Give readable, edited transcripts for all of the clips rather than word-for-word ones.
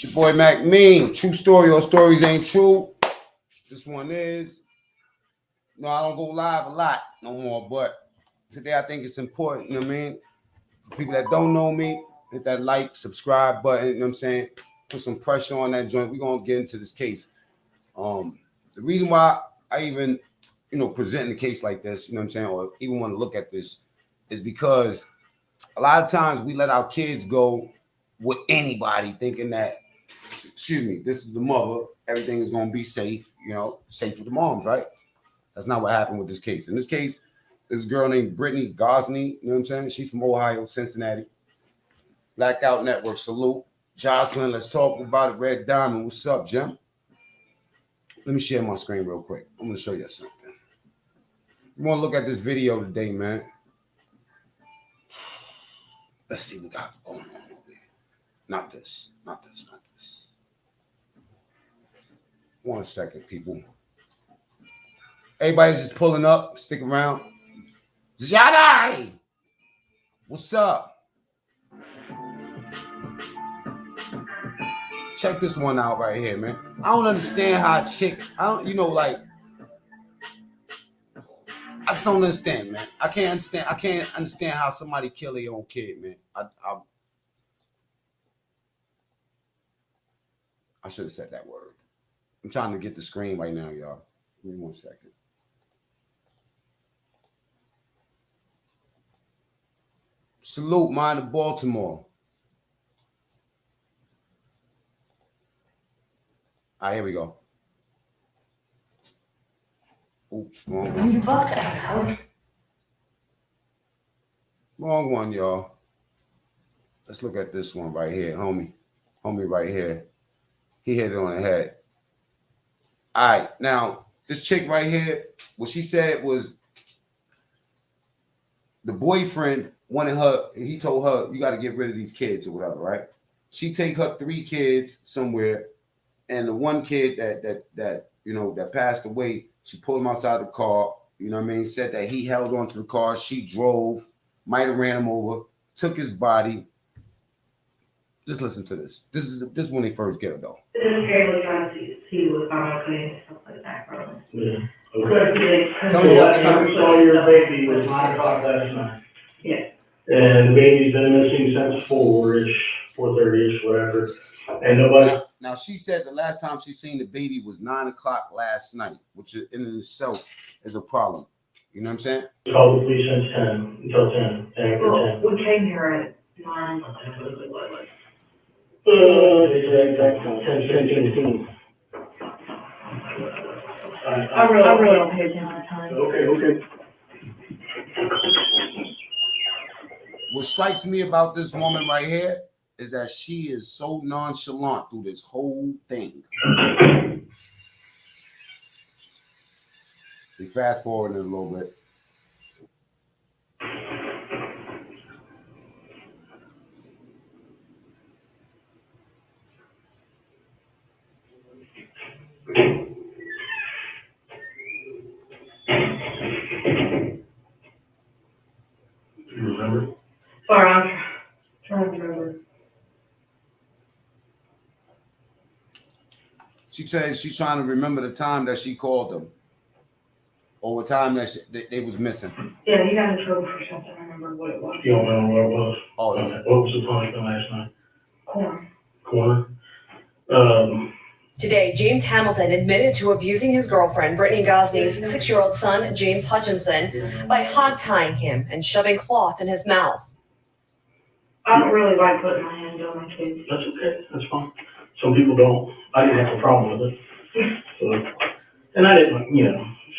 It's your boy Mac Mean. True story or stories ain't true. This one is. No, I don't go live a lot no more, but today I think it's important, you know what I mean? For people that don't know me, hit that like, subscribe button, you know what I'm saying? Put some pressure on that joint. We're gonna get into this case. The reason why I even, present the case like this, you know what I'm saying, or even want to look at this, is because a lot of times we let our kids go with anybody thinking that, this is the mother, everything is gonna be safe, safe with the moms, right? That's not what happened with this case. In this case, this girl named Brittany Gosney, you know what I'm saying? She's from Ohio, Cincinnati. Blackout Network, salute. Jocelyn, let's talk about it. Red Diamond, what's up, Jim? Let me share my screen real quick. I'm going to show you something. You want to look at this video today, man. Let's see what we got going on over here. Not this. 1 second, people. Everybody's just pulling up. Stick around. Jadai! What's up? Check this one out right here, man. I don't understand how a chick, I just don't understand, man. I can't understand how somebody kill their own kid, man. I should have said that word. I'm trying to get the screen right now, y'all. Give me 1 second. Salute, mind of Baltimore. All right, here we go. Oops, wrong one. Wrong one, y'all. Let's look at this one right here, homie. Homie right here. He hit it on the head. All right, now, this chick right here, what she said was the boyfriend wanted her, he told her, you got to get rid of these kids or whatever, right? She take her 3 kids somewhere, and the one kid that passed away, she pulled him outside the car, said that he held onto the car, she drove, might have ran him over, took his body. Just listen to this. This is when they first get her, though. This is Preble trying to see what's okay and stuff like that, bro. Yeah. Okay. Tell me Last time we saw your baby was 9 o'clock last night. Yeah. And the baby's been missing since 4-ish, 4:30-ish, whatever. And nobody. Now, she said the last time she seen the baby was 9 o'clock last night, which in itself is a problem. You know what I'm saying? Called the police since 10, until 10, after 10. We came here at 9. Exactly, 10:15. I really don't pay attention to time. Okay. What strikes me about this woman right here is that she is so nonchalant through this whole thing. We fast forward a little bit. You remember? Sorry, I'm trying to remember. She says she's trying to remember the time that she called them, or the time that they was missing. Yeah, he got in trouble for something. I remember what it was. You don't remember what it was? Oh, Okay. What was the punishment last night? Corn. Today, James Hamilton admitted to abusing his girlfriend, Brittany Gosney's 6-year-old son, James Hutchinson, by hog-tying him and shoving cloth in his mouth. I don't really like putting my hands on my kids. That's okay, that's fine. Some people don't. I didn't have a problem with it. So, and I didn't,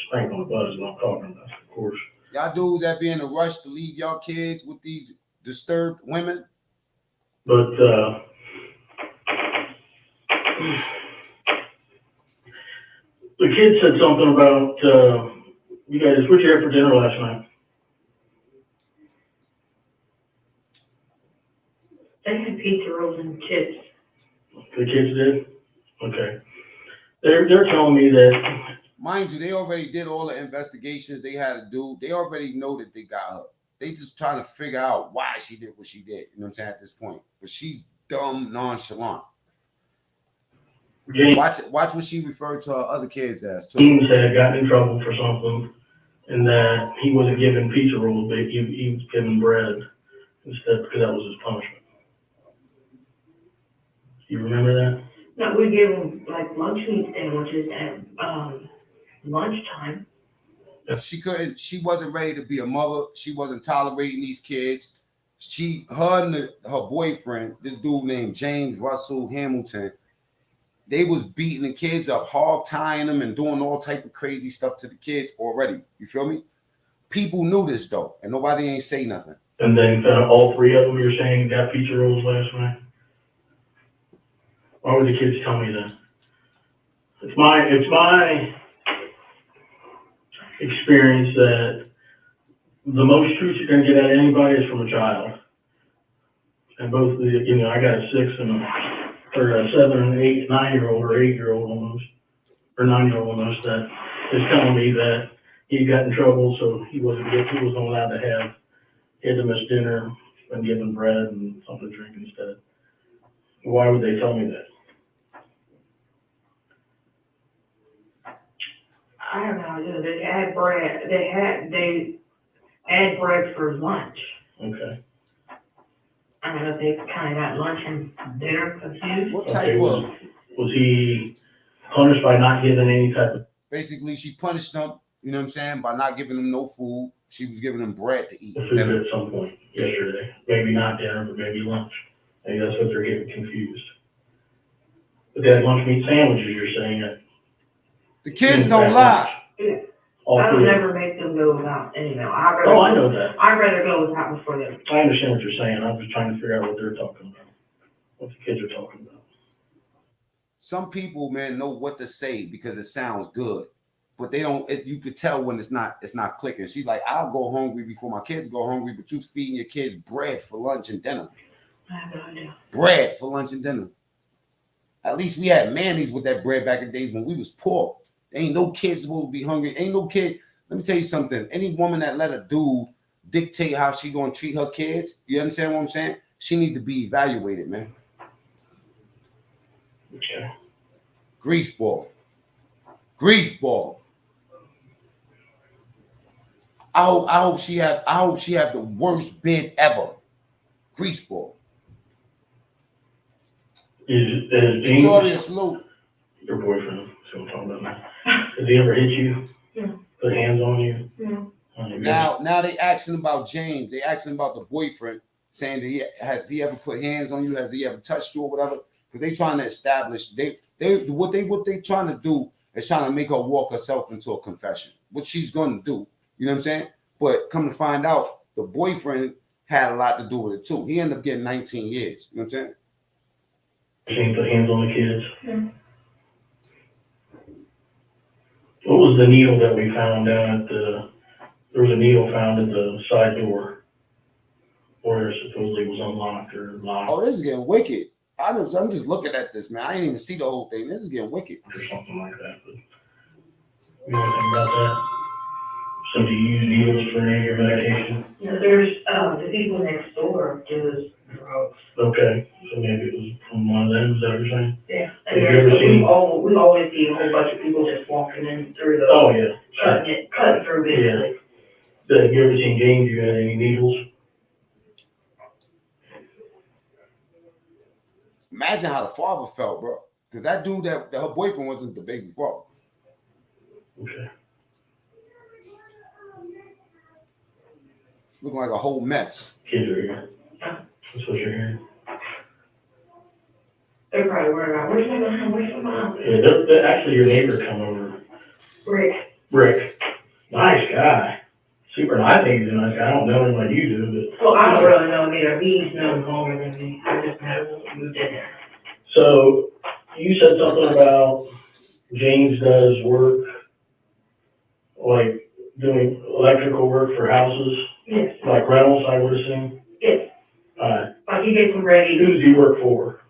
sprinkle the buzz what I'm talking about, of course. Y'all dudes that be in a rush to leave y'all kids with these disturbed women. But, the kid said something about, you guys, what'd you have for dinner last night? They had pizza rolls and chips. The kids did? Okay. They're telling me that. Mind you, they already did all the investigations they had to do. They already know that they got her. They just trying to figure out why she did what she did. You know what I'm saying, at this point. But she's dumb, nonchalant. James Watch what she referred to her other kids as too. had gotten in trouble for something, and that he wasn't given pizza rolls, but he was given bread instead, because that was his punishment. You remember that? No, we give them like lunch meat sandwiches at, lunchtime. She wasn't ready to be a mother. She wasn't tolerating these kids. Her and her boyfriend, this dude named James Russell Hamilton, they was beating the kids up, hog tying them and doing all type of crazy stuff to the kids already. You feel me? People knew this though, and nobody ain't say nothing. And then all three of them, you're saying, got pizza rolls last night? Why would the kids tell me that? It's my experience that the most truth you're gonna get out of anybody is from a child. And both the, I got a 6 and a 7 and 8, 9-year-old or 8-year-old almost, or 9-year-old almost, that is telling me that he got in trouble, so he wasn't allowed to have, he had to miss dinner and given bread and something to drink instead. Why would they tell me that? I don't know, they had bread, they had bread for lunch. Okay. I don't know if they kind of got lunch and dinner confused. What type of? Was he punished by not giving any type of? Basically, she punished them, you know what I'm saying, by not giving them no food. She was giving them bread to eat. Food at some point yesterday. Maybe not dinner, but maybe lunch. Maybe that's what they're getting confused. But they had lunch meat sandwiches, you're saying that. The kids don't lie. Yeah. All I would three. never make them go without, I know that. I'd rather go without before them. I understand what you're saying. I'm just trying to figure out what they're talking about. What the kids are talking about. Some people, man, know what to say because it sounds good, but they don't. You could tell when it's not clicking. She's like, "I'll go hungry before my kids go hungry," but you feeding your kids bread for lunch and dinner. I have no idea. Bread for lunch and dinner. At least we had mayonnaise with that bread back in the days when we was poor. There ain't no kid supposed to be hungry. Ain't no kid. Let me tell you something. Any woman that let a dude dictate how she gonna treat her kids, you understand what I'm saying? She need to be evaluated, man. Okay. Greaseball. I hope she had the worst bid ever. Greaseball. Is Victoria James Salute. your boyfriend? So I'm talking about now. Has he ever hit you? Yeah. Put hands on you? Yeah. Now they asking about James. They asking about the boyfriend, saying that has he ever put hands on you? Has he ever touched you or whatever? Because they trying to establish what they trying to do is trying to make her walk herself into a confession, which she's going to do. You know what I'm saying? But come to find out, the boyfriend had a lot to do with it too. He ended up getting 19 years. You know what I'm saying? Can you put hands on the kids? Yeah. What was the needle that we found down at there was a needle found at the side door where supposedly was unlocked or locked Oh, this is getting wicked. I'm just looking at this, man. I didn't even see the whole thing. This is getting wicked. or something like that. But you know anything about that? So do you use needles for any of your medication? You know, there's, the people next door do drugs. Okay, so maybe it was from one of them, is that what you're saying? Yeah. Have you ever seen- We always see a whole bunch of people just walking in through the, Oh, yeah. cutting through basically. Have you ever seen James, you had any needles? Imagine how the father felt, bro. Because that dude that her boyfriend wasn't the baby father. Okay. Looking like a whole mess. Kids are here. That's what you're hearing. They're probably worried about, where's my mom? Yeah, they're actually your neighbor come over. Rick. Nice guy. Super nice. I think he's a nice guy. I don't know him like you do, but. Well, I don't really know him either. He's known longer than me. I just know he moved in there. So you said something about James does work, like doing electrical work for houses, Yes. like rentals, I would assume. Yes. Alright. Like he gets them ready. Who does he work for?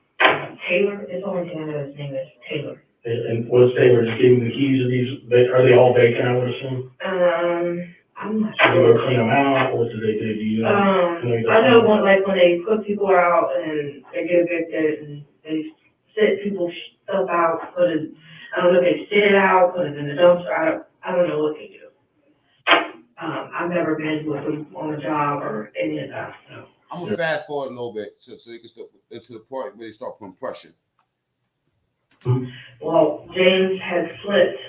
Taylor, it's the only thing I know his name is Taylor. And what's Taylor, just giving the keys to these, are they all vacant, I would assume? I'm not Do you sure. go clean them out, what do they do? Do you? I know when they put people out and they get evicted and they set people's stuff out, I don't know if they spit it out, put it in the dumpster, I don't know what they do. I've never been with them on a job or any of that, so. I'm gonna fast forward a little bit so you can start to the point where they start putting pressure. Well, James had slipped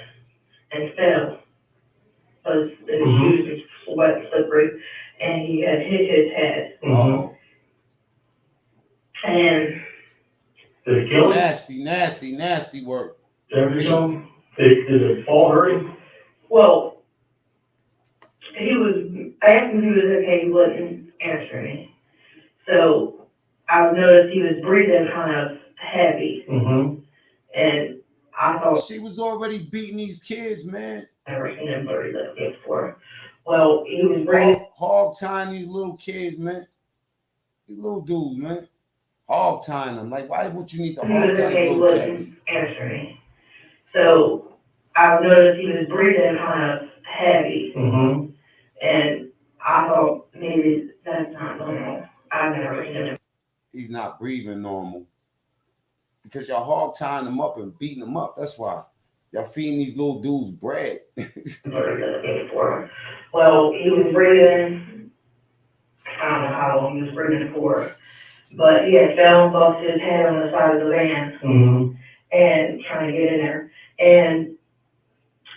and fell, because his shoes was wet, slippery, and he had hit his head. Oh, And Did it kill him? nasty work. Did it fall hurt him? well, I asked him if he was okay, he wasn't answering me. So I noticed he was breathing kind of heavy, and I thought, She was already beating these kids, man. I've never seen him dirty like this before. Well, he was breathing. Hog tying these little kids, man. These little dudes, man. Hog tying them. Like, why would you need to He hog was tie okay, he these little kids? wasn't answering me. So I noticed he was breathing kind of heavy, and I thought maybe that's not normal. I've never seen him. He's not breathing normal. Because y'all hog tying them up and beating them up. That's why. Y'all feeding these little dudes bread. Well, he was breathing, I don't know how long he was breathing for, but he had fell and busted his head on the side of the van and trying to get in there. And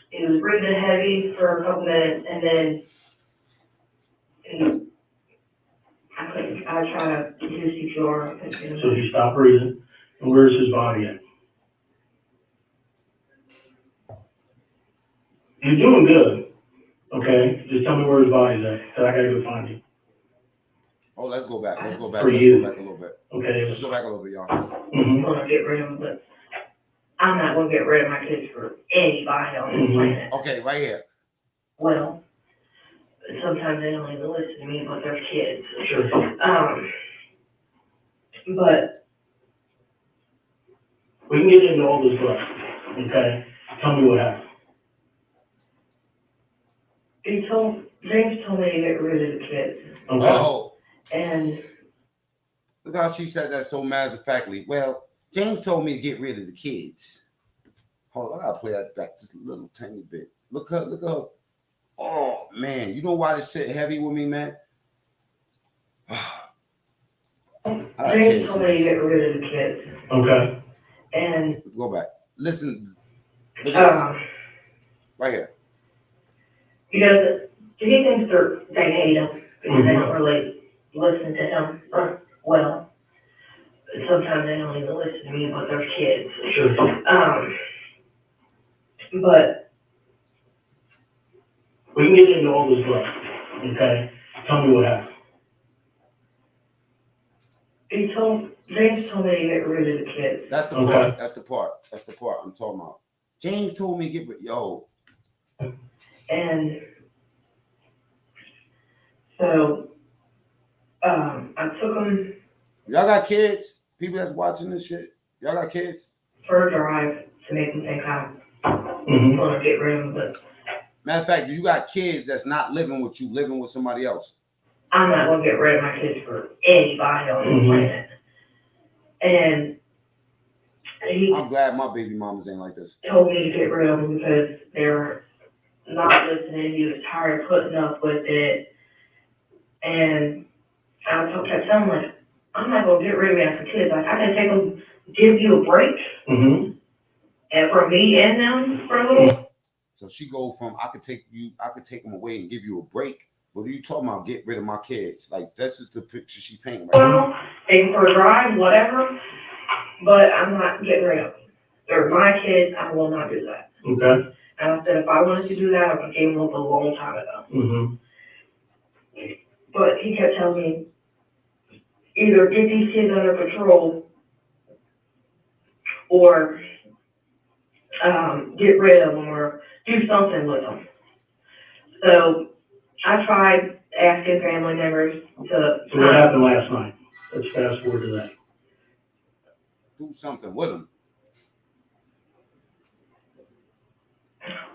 he was breathing heavy for a couple minutes, and then I tried to do CPR. So he stopped breathing. And where's his body at? You're doing good. Okay, just tell me where his body's at, because I gotta go find him. Oh, let's go back. Let's go back. For Let's you. go back a little bit. Okay. Let's go back a little bit, y'all. I'm gonna get rid of him, but I'm not gonna get rid of my kids for anybody on this planet. Okay, right here. Well, sometimes they don't even listen to me, but they're kids. Sure. But We can get into all this stuff. Okay. Tell me what happened. James told me to get rid of the kids, Okay. Oh, and look how she said that so matter-of-factly. Well, James told me to get rid of the kids. Hold on, I gotta play that back just a little tiny bit. Look at her. Oh man, you know why this sit heavy with me, man? James told me to get rid of the kids, Okay. and Go back. Listen. Look at this. Right here. he thinks they hate him because they don't really listen to him. Well, sometimes they don't even listen to me, but they're kids. Sure. But We can get into all this stuff. Okay. Tell me what happened. James told me to get rid of the kids. That's the Okay. part. That's the part. That's the part I'm talking about. James told me to get rid. Yo. And so, I took them Y'all got kids? People that's watching this shit. Y'all got kids? for a drive to make them think I'm Mm-hmm. gonna get rid of them, but Matter of fact, you got kids that's not living with you, living with somebody else. I'm not gonna get rid of my kids for anybody on this planet. And he I'm glad my baby mamas ain't like this. told me to get rid of them because they're not listening. He was tired of putting up with it. And I kept telling him, like, I'm not gonna get rid of your kids. Like, I can take them, give you a break, and for me and them for a little. So she go from I could take them away and give you a break. What are you talking about? Get rid of my kids? Like that's just the picture she painting right now. Well, take them for a drive, whatever. But I'm not getting rid of them. They're my kids. I will not do that. Okay. And I said, if I wanted to do that, I would have gave them up a long time ago. But he kept telling me, either get these kids under control or get rid of them or do something with them. So I tried asking family members to. So what happened last night? Let's fast forward to that. Do something with them.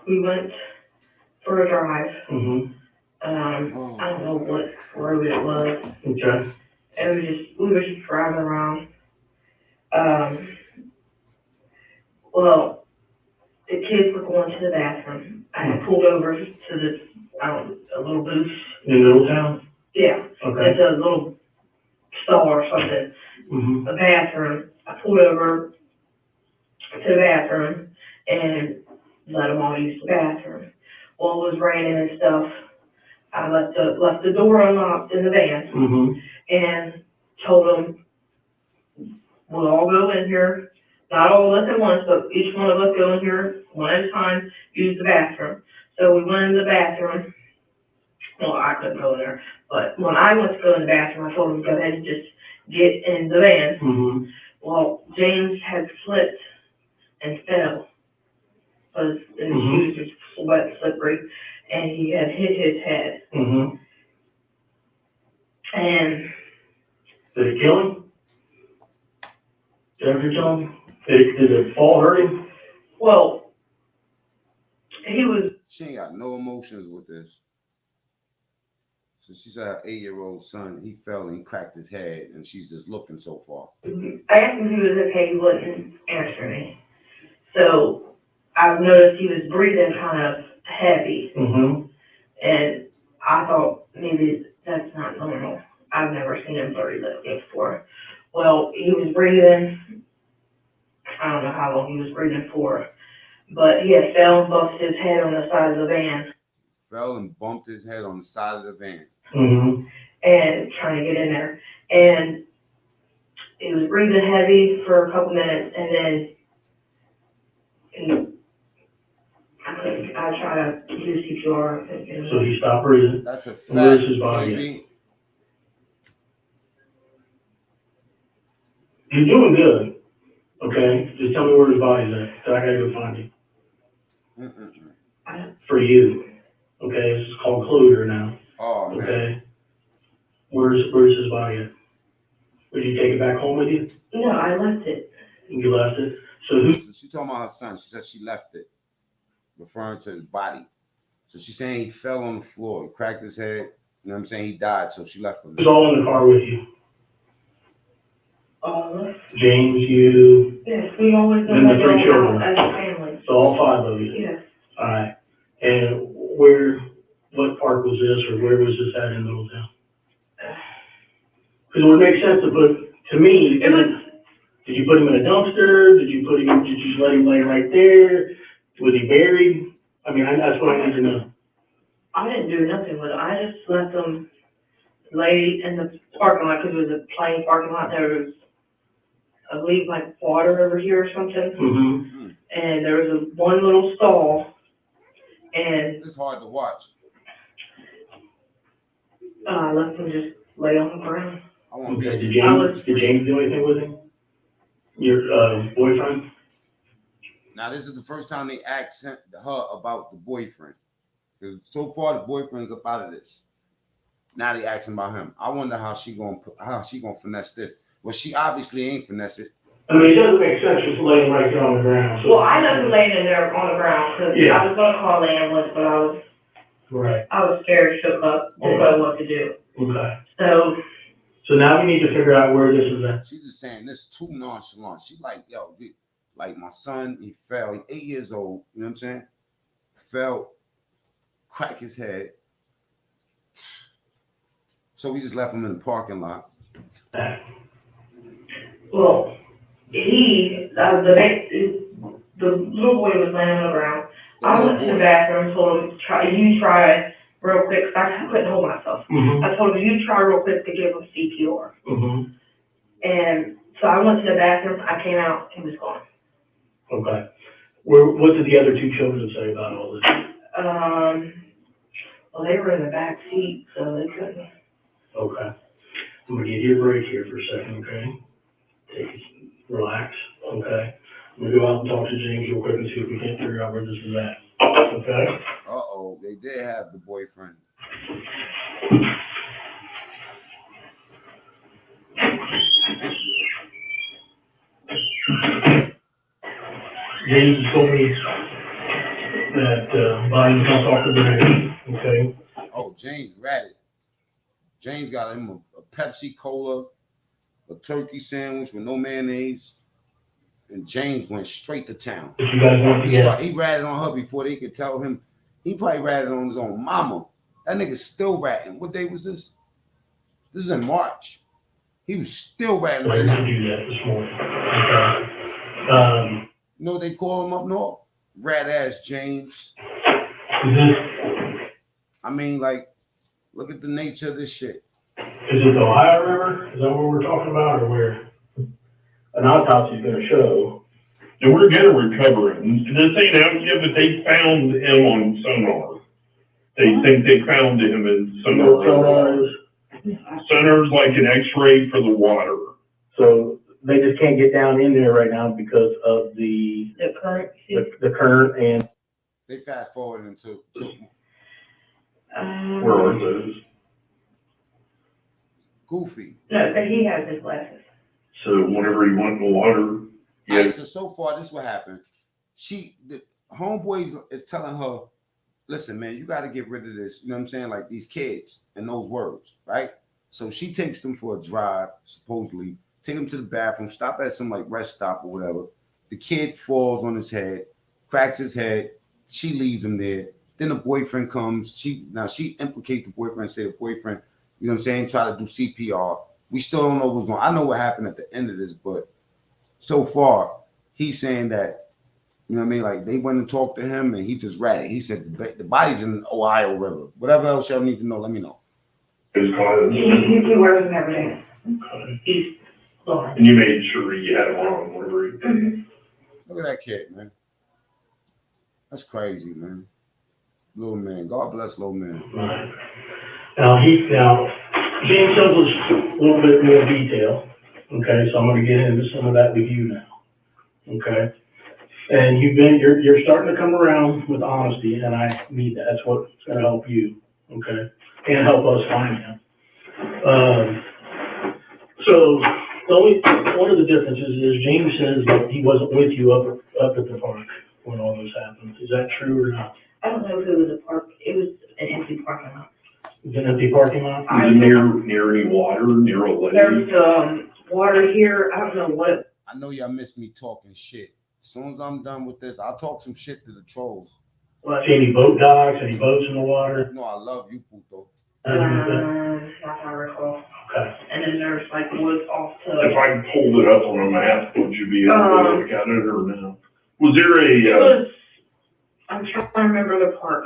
We went for a drive. I Oh. don't know what road it was. Okay. And we were just driving around. Well, the kids were going to the bathroom. I had pulled over to this, a little booth. In Middletown? Yeah, Okay. it's a little stall or something, Mm-hmm. a bathroom. I pulled over to the bathroom and let them all use the bathroom. Well, it was raining and stuff. I left the door unlocked in the van Mm-hmm. and told them, we'll all go in here, not all of us at once, but each one of us go in here one at a time, use the bathroom. So we went in the bathroom. Well, I couldn't go in there, but when I went to go in the bathroom, I told him to go ahead and just get in the van. Mm-hmm. Well, James had slipped and fell, because his shoes were wet, slippery, and he had hit his head. Mm-hmm. And Did it kill him? Did that what you're telling me? Did the fall hurt him? well, he was, She ain't got no emotions with this. So she said her 8-year-old son, he fell and he cracked his head, and she's just looking so far. I asked him if he was okay, he wouldn't answer me. So I've noticed he was breathing kind of heavy, Mm-hmm. and I thought maybe that's not normal. I've never seen him breathe like this before. Well, he was breathing, I don't know how long he was breathing for, but he had fell and bumped his head on the side of the van. Fell and bumped his head on the side of the van. Mm-hmm. And trying to get in there. And he was breathing heavy for a couple minutes, and then I tried to do CPR. So he stopped breathing. That's a fact. Where's his body KB. You're doing good. Okay? Just tell me where his body's at, so I gotta go find him. Mm-mm-mm. For you. Okay? This is called closure now. Oh, man. Okay? Where's his body at? Would you take it back home with you? No, I left it. You left it? So who? So she talking about her son. She said she left it, referring to his body. So she's saying he fell on the floor, he cracked his head. You know what I'm saying? He died, so she left him. Who's all in the car with you? All of us? James, you, Yes, we always go And the back three children. as a family. so all 5 of you? Yes. Alright. And what park was this, or where was this at in Middletown? Because it would make sense to put, to me, It was, did you put him in a dumpster? Did you just let him lay right there? Was he buried? I mean, that's what I need to know. I didn't do nothing with it. I just let them lay in the parking lot, because it was a plain parking lot. There was, I believe, like water over here or something. Mm-hmm. And there was one little stall, and It's hard to watch. I let them just lay on the ground. I want to Okay, be. did James do anything with him? Your boyfriend? Now, this is the first time they asked her about the boyfriend. Because so far, the boyfriend's up out of this. Now they asking about him. I wonder how she gonna finesse this. Well, she obviously ain't finesse it. I mean, it doesn't make sense just laying right there on the ground. So. Well, I left him laying in there on the ground, because Yeah. I was gonna call the ambulance, but Right. I was scared, shook up, didn't know what to do. Okay. So now we need to figure out where this is at. She's just saying this too nonchalant. She like, yo, like my son, he fell. He's 8 years old. You know what I'm saying? Fell, cracked his head. So we just left him in the parking lot. well, the little boy was laying on the ground. I went to the bathroom, told him, you try real quick, 'cause I couldn't hold myself. Mm-hmm. I told him, you try real quick to give him CPR. Mm-hmm. And so I went to the bathroom, I came out, he was gone. Okay. What did the other 2 children say about all this? Well, they were in the back seat, so they couldn't. Okay. I'm gonna give you a break here for a second, okay? Relax, okay? I'm gonna go out and talk to James real quick and see if we can't figure out where this is at, okay? Uh-oh, they did have the boyfriend. James told me that Bodied's not talking to me, okay? Oh, James ratted. James got him a Pepsi Cola, a turkey sandwich with no mayonnaise, and James went straight to town. If you guys want to get, He ratted on her before they could tell him. He probably ratted on his own mama. That nigga's still ratting. What day was this? This is in March. He was still ratting I right now. do that this morning. Okay. You know what they call him up north? Rat ass James. Is this? I mean, like, look at the nature of this shit. Is it the Ohio River? Is that what we're talking about, or where? An autopsy is going to show. And we're going to recover him. This ain't out yet, but they found him on sonar. They think they found him in sonar. Sonar's like an X-ray for the water. So they just can't get down in there right now because of the current. the current and. They fast forward into Where are those? Goofy. No, but he has his glasses. So whenever he went in the water, Yeah. Right, so far, this is what happened. The homeboys is telling her, listen, man, you got to get rid of this. You know what I'm saying? Like these kids and those words, right? So she takes them for a drive, supposedly, take them to the bathroom, stop at some like rest stop or whatever. The kid falls on his head, cracks his head. She leaves him there. Then the boyfriend comes. She implicates the boyfriend, say the boyfriend, you know what I'm saying, try to do CPR. We still don't know what's going on. I know what happened at the end of this, but so far, he's saying that, you know what I mean, like they went and talked to him and he just ratted. He said the body's in the Ohio River. Whatever else y'all need to know, let me know. He wears them every day. okay. He's blind. And you made sure you had him on whenever he. Look at that kid, man. That's crazy, man. Little man. God bless little man. Right. Now James tells us a little bit more detail. Okay, so I'm going to get into some of that with you now. Okay, and you're starting to come around with honesty, and I need that. That's what's going to help you. Okay, and help us find him. So one of the differences is James says that he wasn't with you up at the park when all this happened. Is that true or not? I don't know if it was a park. It was an empty parking lot. Is it an empty parking lot? Was it near any water, near a lake? There's water here. I don't know what. I know y'all miss me talking shit. As soon as I'm done with this, I'll talk some shit to the trolls. Well, any boat docks, any boats in the water? You know I love you, Puto. Not that I recall. Okay. And then there's like woods off to. If I pulled it up on a map, would you be able to look at it or no? Was there I'm trying to remember the park.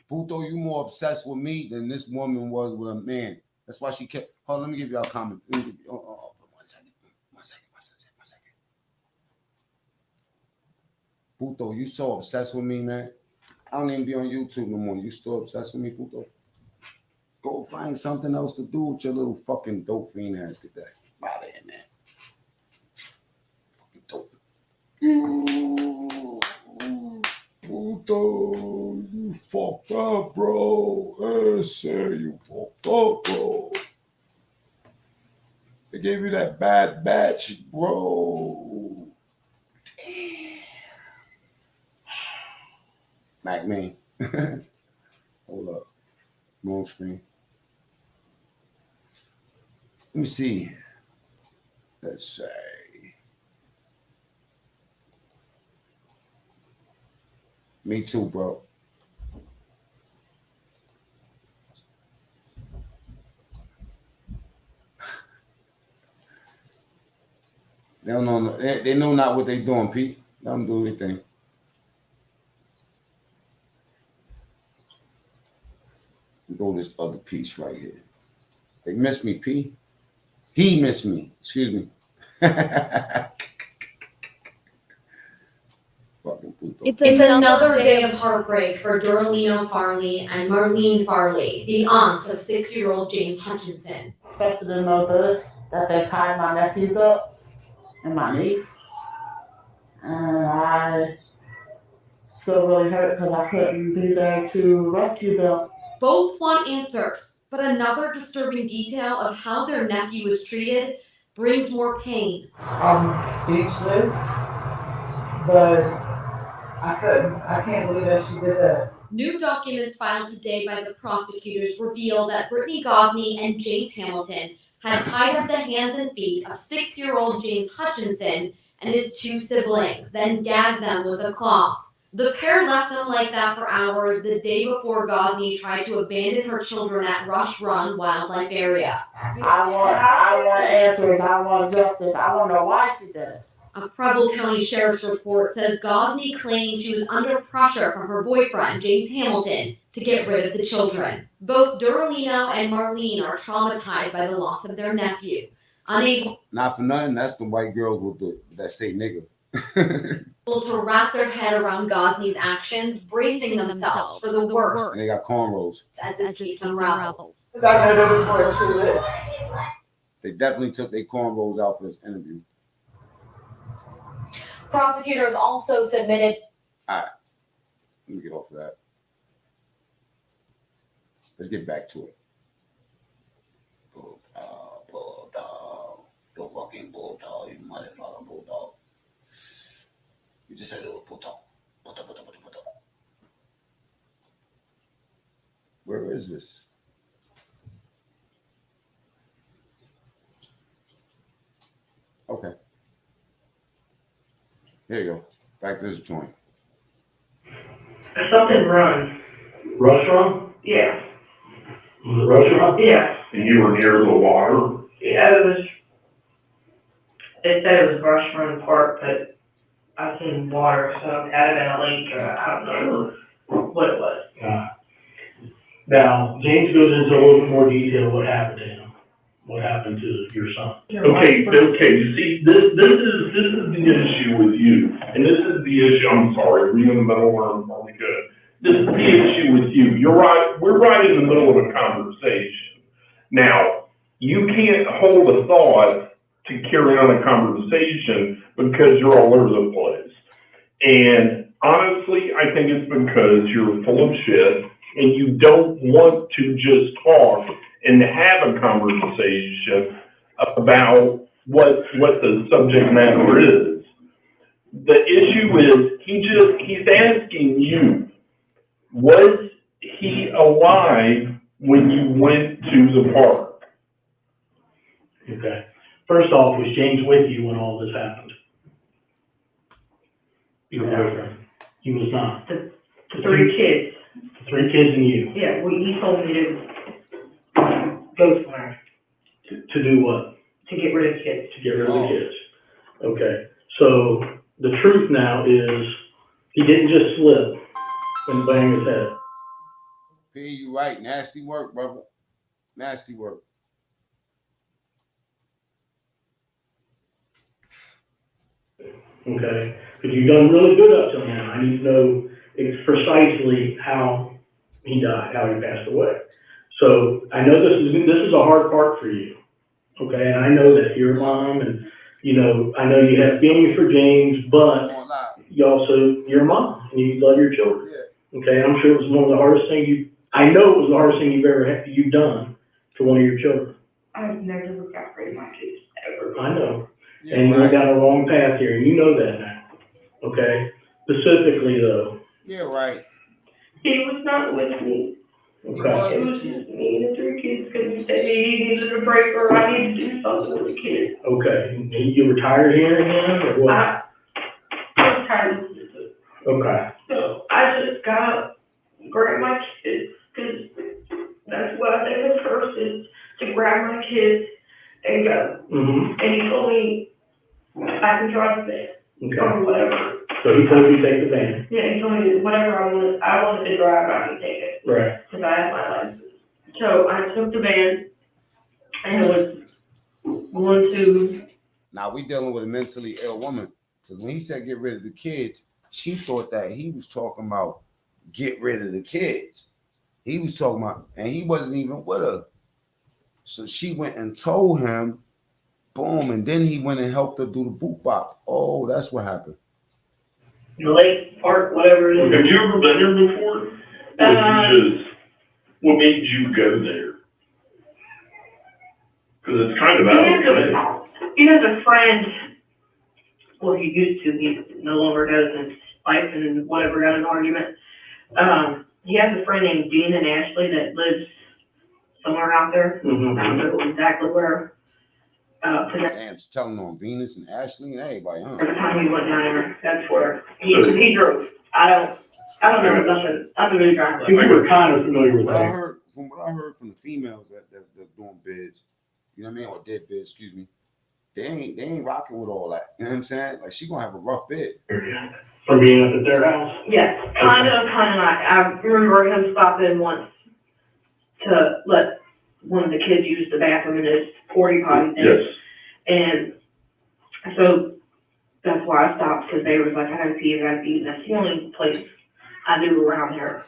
Puto, you more obsessed with me than this woman was with a man. That's why she kept. Hold on, let me give y'all a comment. Let me give you, one second. Puto, you so obsessed with me, man. I don't even be on YouTube no more. You still obsessed with me, Puto? Go find something else to do with your little fucking dope fiend ass. Get that out of here, man. Fucking dope. Puto, you fucked up, bro. I say you fucked up, bro. They gave you that bad batch, bro. Damn. Mac me. Hold up. Wrong screen. Let me see. Let's say. Me too, bro. They don't know. They know not what they doing, Pete. Let them do anything. Go this other piece right here. They miss me, P. He missed me. Excuse me. It's another day of heartbreak for Dorlino Farley and Marlene Farley, the aunts of 6-year-old James Hutchinson. Especially to know this, that they tied my nephews up and my niece. And I feel really hurt because I couldn't be there to rescue them. Both want answers, but another disturbing detail of how their nephew was treated brings more pain. I'm speechless, but I can't believe that she did that. New documents filed today by the prosecutors reveal that Brittany Gosney and James Hamilton had tied up the hands and feet of 6-year-old James Hutchinson and his 2 siblings, then gagged them with a cloth. The pair left them like that for hours the day before Gosney tried to abandon her children at Rush Run Wildlife Area. I want answers. I want justice. I want to know why she did it. A Preble County Sheriff's report says Gosney claimed she was under pressure from her boyfriend, James Hamilton, to get rid of the children. Both Doralino and Marlene are traumatized by the loss of their nephew. Unable Not for nothing, that's the white girls that say nigga. to wrap their head around Gosney's actions, bracing themselves for the worst And they got cornrows. as this case unravels. They definitely took their cornrows out for this interview. Prosecutors also submitted. Let me get off of that. Let's get back to it. Bulldog. You fucking bulldog, you motherfucking bulldog. You just said it was bulldog. Bulldog. Where is this? Okay. Here you go. Back to this joint. Something run. Rush Run? Yeah. Was it Rush Run? Yeah. And you were near the water. Yeah, they said it was Rush Run Park, but I seen water, so it had been a lake, or I don't know what it was. Now, James goes into a little bit more detail what happened to him, what happened to your son. Okay, see, this is the issue with you, and this is the issue, I'm sorry, we're in the middle where I'm probably good. This is the issue with you, you're right, we're right in the middle of a conversation. Now, you can't hold a thought to carry on a conversation because you're all over the place. And honestly, I think it's because you're full of shit and you don't want to just talk and have a conversation about what the subject matter is. The issue is he's asking you, was he alive when you went to the park? Okay. First off, was James with you when all this happened? Your boyfriend? He was not. The 3 kids. The 3 kids and you. Yeah, he told me to go somewhere. To do what? To get rid of the kids. To get rid of the kids. Okay. So the truth now is he didn't just slip and bang his head. P, you right. Nasty work, brother. Nasty work. Okay, because you've done really good up till now. I need to know precisely how he died, how he passed away. So I know this is a hard part for you. Okay, and I know that you're a mom, and I know you have feelings for James, but you're a mom and you love your children. Yeah. Okay, I'm sure it was one of the hardest things I know it was the hardest thing you've done to one of your children. I've never looked after my kids ever. I know. Yeah, And you right. went down the wrong path here, and you know that now, okay? Specifically, though. Yeah, right. He was not with me. Okay. It was just me and the 3 kids because he said he needed a break or I needed to do something with the kids. Okay. You were tired of hearing him, or what? I was tired of listening to it. Okay. So I just got up, grabbed my kids, because that's what I did at first, is to grab my kids and go. Mm-hmm. And he told me I can drive the van Okay. or whatever. So he told you to take the van. Yeah, he told me whatever I wanted to drive, I could take it. Right. Because I had my license. So I took the van, and it was 1, 2. Now we dealing with a mentally ill woman. Because when he said get rid of the kids, she thought that he was talking about get rid of the kids. He was talking about, and he wasn't even with her. So she went and told him, boom, and then he went and helped her do the boot bop. Oh, that's what happened. The lake park, whatever it is. Have you ever been there before? What made you go there? Because it's kind of out of the way. He has a friend, well, he used to, he no longer does, and Spike and whatever got in an argument. He has a friend named Dean and Ashley that lives somewhere out there. I Mhm. don't know exactly where. 'Cause Damn, she's telling on Venus and Ashley and everybody, huh? every time we went down there, that's where he drove. I don't know nothing. I'm a new driver. See, we were kind of familiar with What I that. heard from the females that's doing bids, you know what I mean, or did bids, excuse me, they ain't rocking with all that. You know what I'm saying? Like she gonna have a rough bid. From being up at their house? Yes, kind of not. I remember him stopping once to let one of the kids use the bathroom in his porta potty thing. Yes. And so that's why I stopped, because they was like, I gotta pee. And that's the only place I knew around here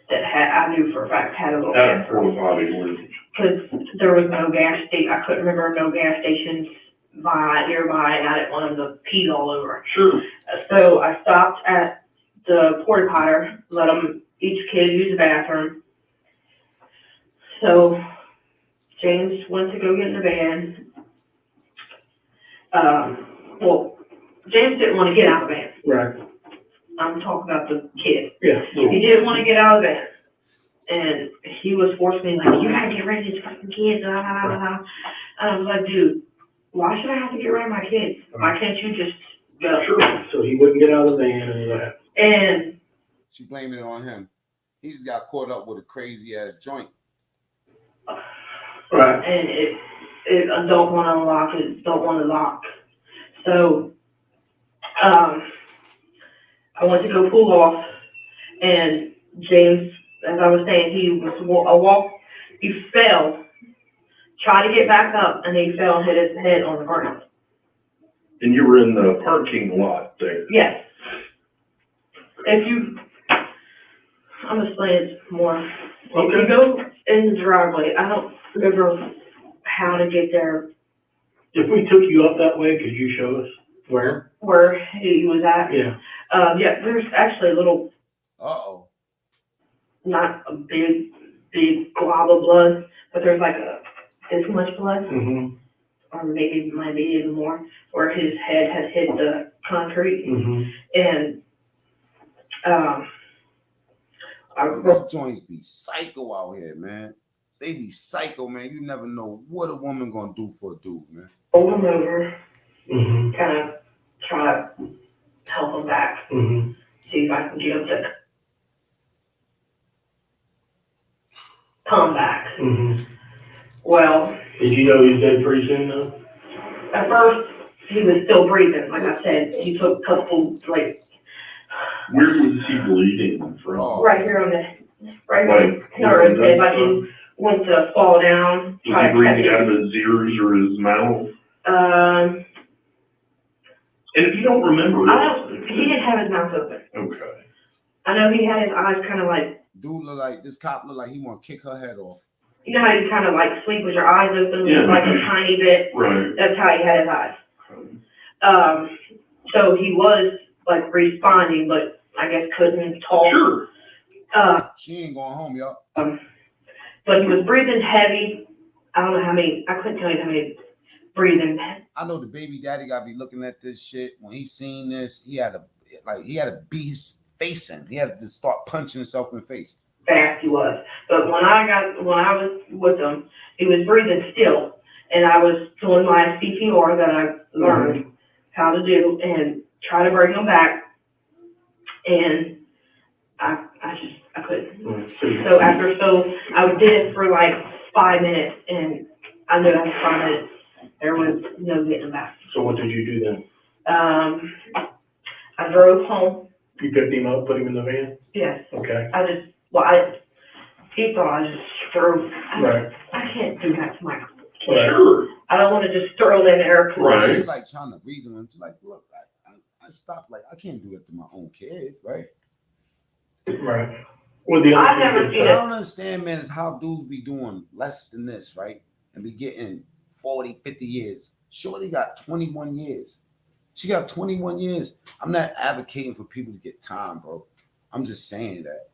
that I knew for a fact had a little That bathroom. porta potty was. Because there was no gas station. I couldn't remember no gas stations nearby, and I didn't want them to pee all over. Sure. So I stopped at the porta potty, let them, each kid use the bathroom. So James went to go get in the van. Well, James didn't want to get out of the van. Right. I'm talking about the kid. Yeah. He didn't want to get out of the van. And he was forcing me, like, you gotta get rid of these fucking kids, blah, blah, blah, blah. And I was like, dude, why should I have to get rid of my kids? Why can't you just go? Sure. So he wouldn't get out of the van and that. And She blaming it on him. He just got caught up with a crazy ass joint. Right. and I don't want to unlock it, don't want to lock. So, I went to go pull off, and James, as I was saying, he fell, tried to get back up, and he fell and hit his head on the ground. And you were in the parking lot there. Yes. I'm gonna explain it more. If you go in the driveway, I don't remember how to get there, If we took you up that way, could you show us where? where he was at. Yeah. Yeah, there's actually a little, Uh-oh. not a big glob of blood, but there's like this much blood, Mm-hmm. or maybe even more, where his head had hit the concrete. Mm-hmm. And, Those joints be psycho out here, man. They be psycho, man. You never know what a woman gonna do for a dude, man. rolled him over, Mm-hmm. kind of try to help him back, Mm-hmm. see if I can get him to come back. Mm-hmm. Well, Did you know he was dead pretty soon though? at first, he was still breathing, like I said. He took a couple, like, Where was he bleeding from? Oh. right here on the, right Like, here, or his head, like he went to fall down, Was try he to catch breathing it. out of his ears or his mouth? And if you don't remember, He didn't have his mouth open. okay. I know he had his eyes kind of like, Dude look like this cop look like he wanna kick her head off. you know how you kind of like sleep with your eyes open, Yeah. like a tiny bit? Right. That's how he had his eyes. So he was like responding, but I guess couldn't talk. Sure. She ain't going home, y'all. But he was breathing heavy. I don't know how many, I couldn't tell you how many breathing. I know the baby daddy gotta be looking at this shit. When he seen this, he had to beat his face in. He had to just start punching himself in the face. Fast he was. But when I was with him, he was breathing still. And I was doing my CPR that I learned how to do and try to bring him back. And I couldn't. So I did it for like 5 minutes, and I knew after 5 minutes, there was no getting back. So what did you do then? I drove home. You picked him up, put him in the van? Yes. Okay. He thought I just drove. Right. I can't do that to my kid. Right. Sure. I don't want to just throw them in there. Right. She's like trying to reason with him. She's like, look, I stopped. Like, I can't do that to my own kid, right? Right. Well, the I've other never thing seen What is, I don't understand, man, is how dudes be doing less than this, right? And be getting 40, 50 years. Shorty got 21 years. She got 21 years. I'm not advocating for people to get time, bro. I'm just saying that.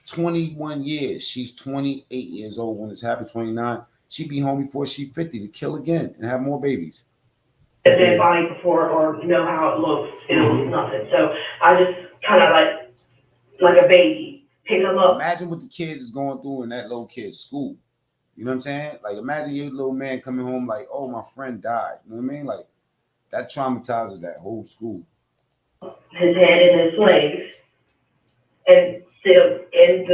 21 years. She's 28 years old when it's happened, 29. She'd be home before she's 50 to kill again and have more babies. A dead body before or know how it looks, feels, nothing. So I just kind of like a baby, pick them up. Imagine what the kids is going through in that little kid's school. You know what I'm saying? Like, imagine your little man coming home like, oh, my friend died. You know what I mean? Like, that traumatizes that whole school. His hand in his legs, and still in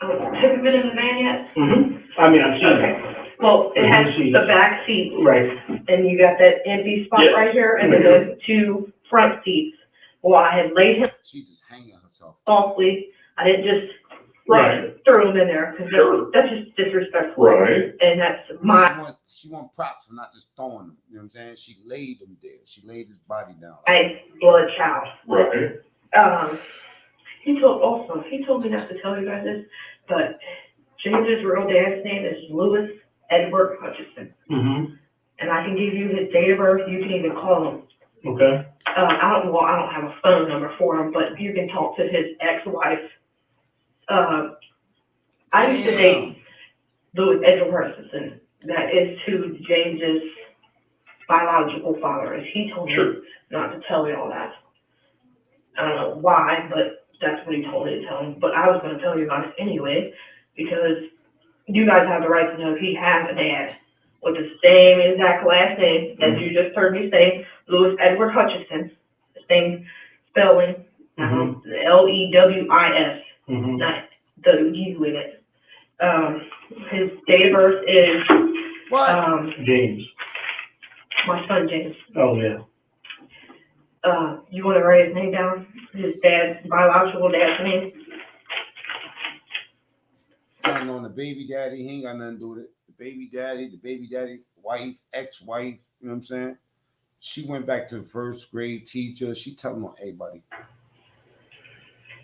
have you been in the van yet? Mm-hmm. I mean, I've seen it. Okay. Well, it has the back seat. Right. And you got that empty spot right here, and then the two front seats. Well, I had laid him She just hanging herself. softly. I didn't just throw him in there, because that's just disrespectful. Right. And that's She want props for not just throwing them. You know what I'm saying? She laid him there. She laid his body down. my blood child. Right. He told me not to tell you guys this, but James's real dad's name is Louis Edward Hutchinson. Mm-hmm. And I can give you his date of birth. You can even call him. Okay. I don't have a phone number for him, but you can talk to his ex-wife. I used to date Louis Edward Hutchinson. That is who James's biological father is. He told me not to tell you all that. I don't know why, but that's what he told me to tell him. But I was going to tell you about it anyway, because you guys have the right to know if he has a dad with the same exact last name as you just heard me say, Louis Edward Hutchinson. The same spelling, Lewis, not the U in it. His date of birth is James. My son James. Oh yeah. You want to write his name down? His biological dad's name? Telling on the baby daddy, he ain't got nothing to do with it. The baby daddy, wife, ex-wife, you know what I'm saying? She went back to the first grade teacher. She telling on everybody.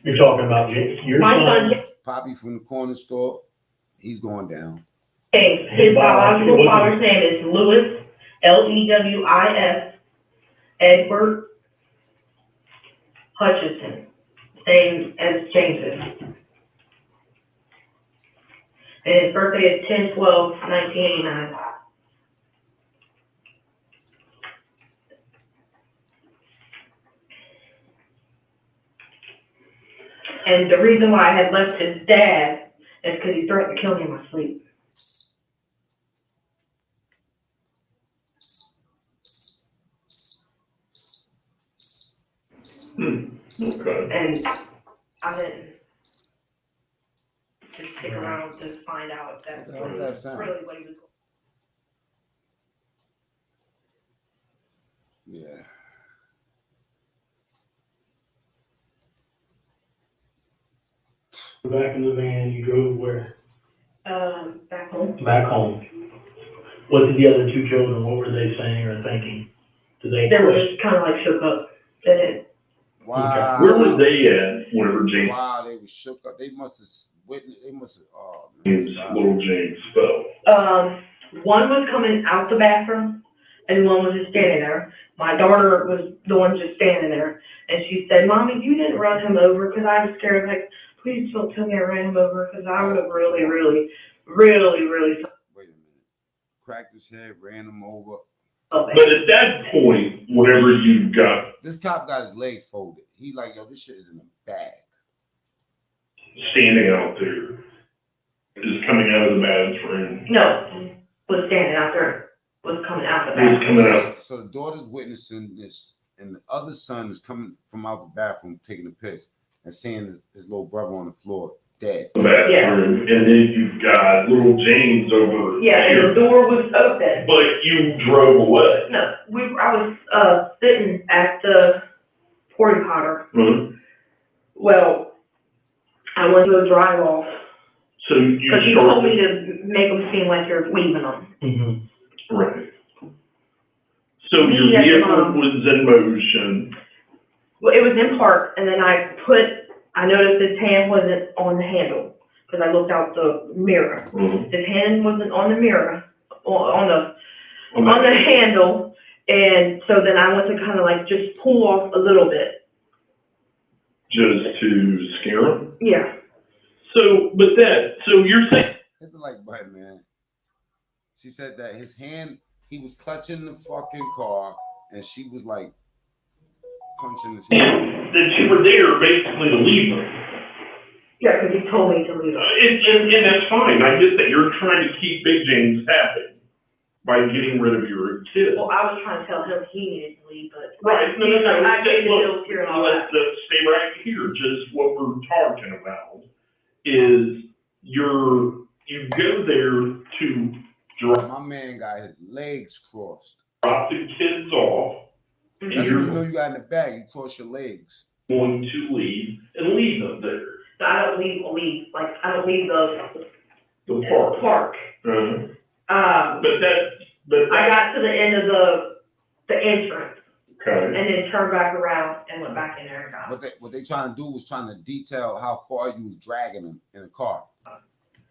You're talking about your son? Poppy from the corner store, he's going down. Okay, his biological father's name is Louis, Lewis, Edward Hutchinson, same as James's. And his birthday is 10/12/1989. And the reason why I had left his dad is because he threatened to kill me in my sleep. Okay. And I didn't just stick around to find out that What does that sound? really what he was. Yeah. Back in the van, you drove where? Back home. Back home. What did the other two children, what were they saying or thinking? Did they? They were just kind of like shook up. They didn't. Wow. Where was they at whenever James? Wow, they were shook up. They must have witnessed. They must have. Oh, Little James fell. One was coming out the bathroom, and one was just standing there. My daughter was the one just standing there, and she said, "Mommy, you didn't run him over," because I was scared. Like, please don't tell me I ran him over, because I would have really. Wait a minute. Cracked his head, ran him over. But at that point, whenever you got This cop got his legs folded. He's like, yo, this shit is in the bag. standing out there, just coming out of the bathroom. No, was standing out there, was coming out the He was bathroom. coming out. So the daughter's witnessing this, and the other son is coming from out the bathroom taking a piss and seeing his little brother on the floor dead. The bathroom, and then you've got little James over Yeah, and here. the door was open. But you drove away. No, I was sitting at the porta potter. Mhm. Well, I went to a drive off So you because you told me started, to make them seem like you're leaving them. Mm-hmm. right. So your Yes, vehicle Mom. was in motion. Well, it was in park, and then I noticed his hand wasn't on the handle because I looked out the mirror. Mhm. His hand wasn't on the mirror, on the handle, and so then I went to kind of like just pull off a little bit. Just to scare him. Yeah. So you're saying. It's like, but man, she said that his hand, he was clutching the fucking car, and she was like punching his hand. That you were there basically to leave him. Yeah, because he told me to leave. And that's fine, I get that, you're trying to keep Big James happy by getting rid of your kid. Well, I was trying to tell him he needed to leave, but. Right, no, I gave the look, bills here and all let's that. stay right here, just what we're talking about is you go there to My man got his legs crossed. drop the kids off, and That's what you're you know you got in the bag. You cross your legs. going to leave and leave them there, So I don't leave, like, I don't leave the park. park. Uh-huh. But I got to the end of the entrance okay. and then turned back around and went back in there and got. What they trying to do was trying to detail how far you was dragging him in the car.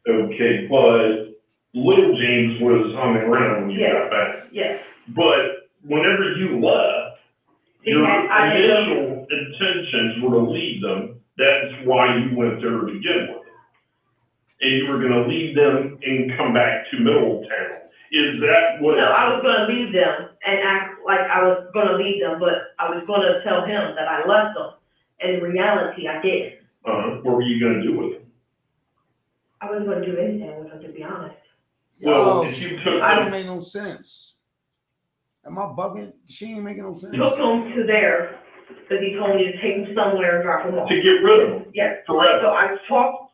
Okay, but little James was on the ground when you got back. Yes. But whenever you left, your initial intentions were to leave them. That's why you went there to begin with. And you were gonna leave them and come back to Middletown. Is that what? No, I was gonna leave them and act like I was gonna leave them, but I was gonna tell him that I left them. And in reality, I didn't. What were you gonna do with them? I wasn't gonna do anything with them, to be honest. Well, Yo, if you that took don't them, make no sense. Am I bugging? She ain't making no sense. Took them to there, because he told me to take them somewhere and drop them off. to get rid of them, Yes. correct? So I talked,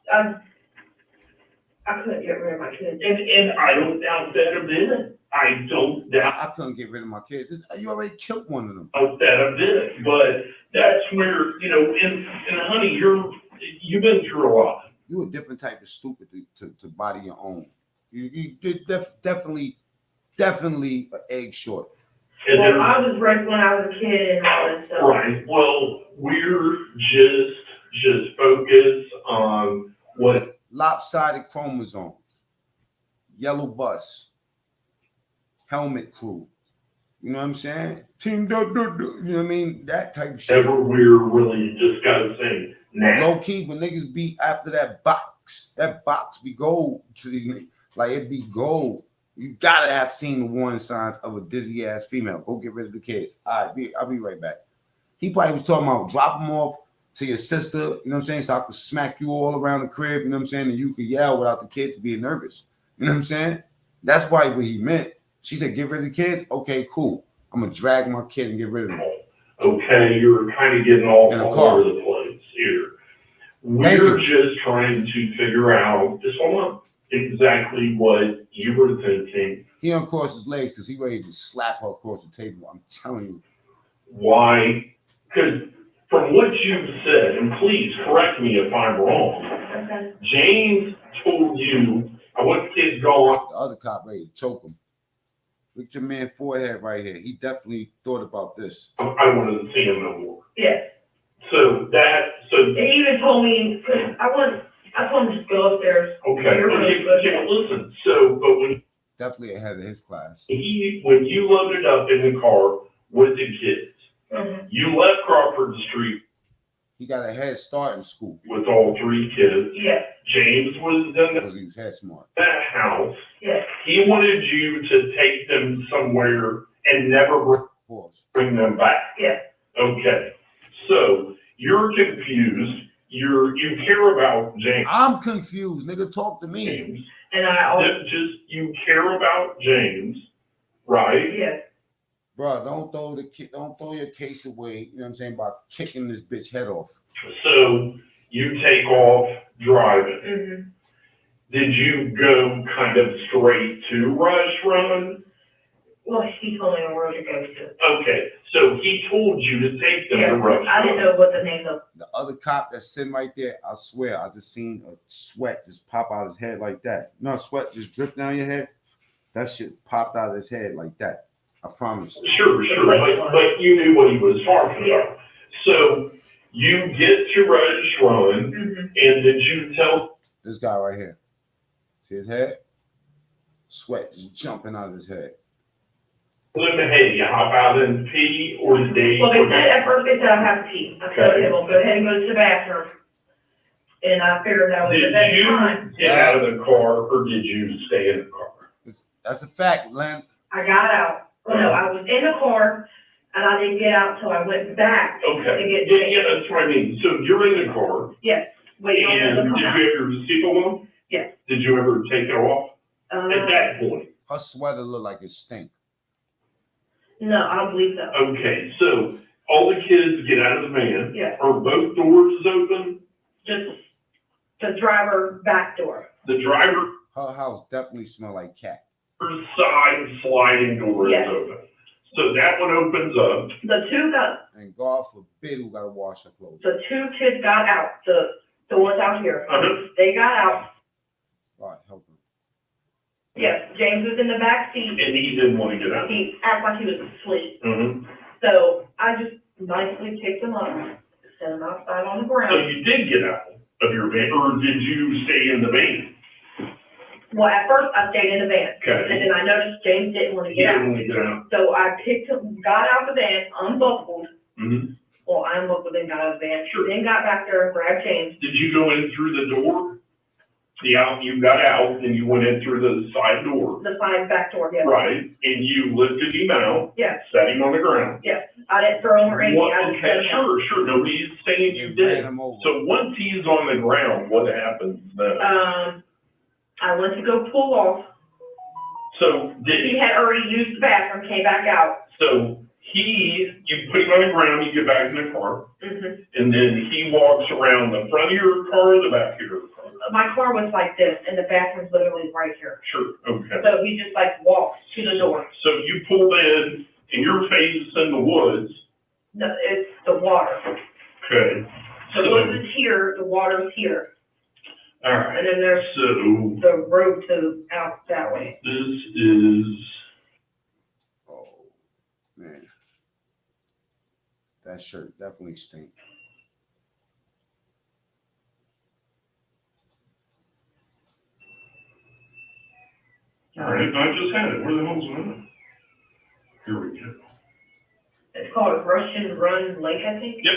I couldn't get rid of my kids. And I don't doubt that a bit. I don't doubt I couldn't get rid of my kids. You already killed one of them. that a bit, but that's where, and honey, you've been through a lot. You a different type of stupid to body your own. You definitely an egg short. And Well, then- I was raised when I was a kid and all that stuff. right, well, we're just focused on what, Lopsided chromosomes, yellow bus, helmet crew. You know what I'm saying? Team do. You know what I mean? That type of shit. ever we're really just gotta say now. Low key, when niggas be after that box be gold to these niggas. Like it be gold. You gotta have seen the warning signs of a dizzy ass female. Go get rid of the kids. All right, I'll be right back. He probably was talking about drop them off to your sister, you know what I'm saying? So I could smack you all around the crib, you know what I'm saying? And you could yell without the kids being nervous. You know what I'm saying? That's probably what he meant. She said, get rid of the kids? Okay, cool. I'm gonna drag my kid and get rid of him. Okay, you're kind of getting all In a car. over the place here. We're just trying to figure out, just hold on, exactly what you were thinking. He uncrossed his legs because he ready to slap her across the table. I'm telling you. Why? Because from what you've said, and please correct me if I'm wrong, Okay. James told you, I want the kids gone. The other cop ready to choke him. Look at your man forehead right here. He definitely thought about this. I wanted to see him no more. Yes. So And he even told me, because I told him to just go upstairs. okay, listen, but when Definitely ahead of his class. when you loaded up in the car with the kids, Mm-hmm. you left Crawford Street He got a head start in school with all three kids. Yes. James was in because he was head smart. that house. Yes. He wanted you to take them somewhere and never Pause. bring them back. Yes. Okay, so you're confused. You care about James. I'm confused. Nigga, talk to me. And I always, You care about James, right? yes. Bro, don't throw your case away, you know what I'm saying, by kicking this bitch head off. So you take off driving. Mm-hmm. Did you go kind of straight to Rush Run? Well, he told me where to go to. Okay, so he told you to take them to Rush Run. I didn't know what the name of. The other cop that's sitting right there, I swear, I just seen a sweat just pop out his head like that. You know, sweat just drip down your head? That shit popped out of his head like that. I promise. Sure, but you knew what he was talking about. So you get to Rush Run, Mm-hmm. and did you tell This guy right here. See his head? Sweat just jumping out of his head. them, hey, you hop out and pee, or did they? Well, at first they said I have to pee. I said, okay, well, go ahead and go to the bathroom. And I figured that was the best time. Did you get out of the car, or did you stay in the car? That's a fact, Len. I got out. Well, no, I was in the car and I didn't get out until I went back to Okay, get yeah, that's what I mean. So you're in the car. Yes. Wait, And did you have your seatbelt on? Yes. Did you ever take it off at that point? Her sweater look like it stink. No, I don't believe so. Okay, so all the kids get out of the van. Yeah. Are both doors open? Just the driver back door. The driver's Her house definitely smell like cat. side sliding door is Yes. open. So that one opens up. The two got, And God forbid who gotta wash her clothes. the two kids got out, the ones out here. Uh-huh. They got out. God help them. Yes, James was in the back seat. And he didn't want to get out. He acted like he was asleep. Mm-hmm. So I just nicely picked him up, set him outside on the So ground. you did get out of your van, or did you stay in the van? Well, at first I stayed in the van. And Okay. then I noticed James didn't want to He get didn't out. want to get out. So I picked him, got out the van, unbuckled. Mm-hmm. Well, I unbuckled and got out of the van. Sure. Then got back there and grabbed James. Did you go in through the door? You got out and you went in through the side door. The side back door, yes. Right, and you lifted him out. Yes. Set him on the ground. Yes, I didn't throw him or anything. What, I just set okay, him out. sure, nobody's saying you Ran did. him over. So once he's on the ground, what happens then? I went to go pull off. So He had already used the bathroom, came back out. you put him on the ground, you get back in the car, Mm-hmm. and then he walks around the front of your car or the back of your car? My car was like this, and the bathroom's literally right here. Sure, okay. So he just like walks to the door. So you pulled in, and your face is in the woods, No, it's the water. okay? The So, woods is here, the water's here, all right, and then there's so the road to out that way. this is, Oh, man. That shirt definitely stink. all right, I just had it, where the hell's it? Here we go. It's called Russian Run Lake, I think. Yep,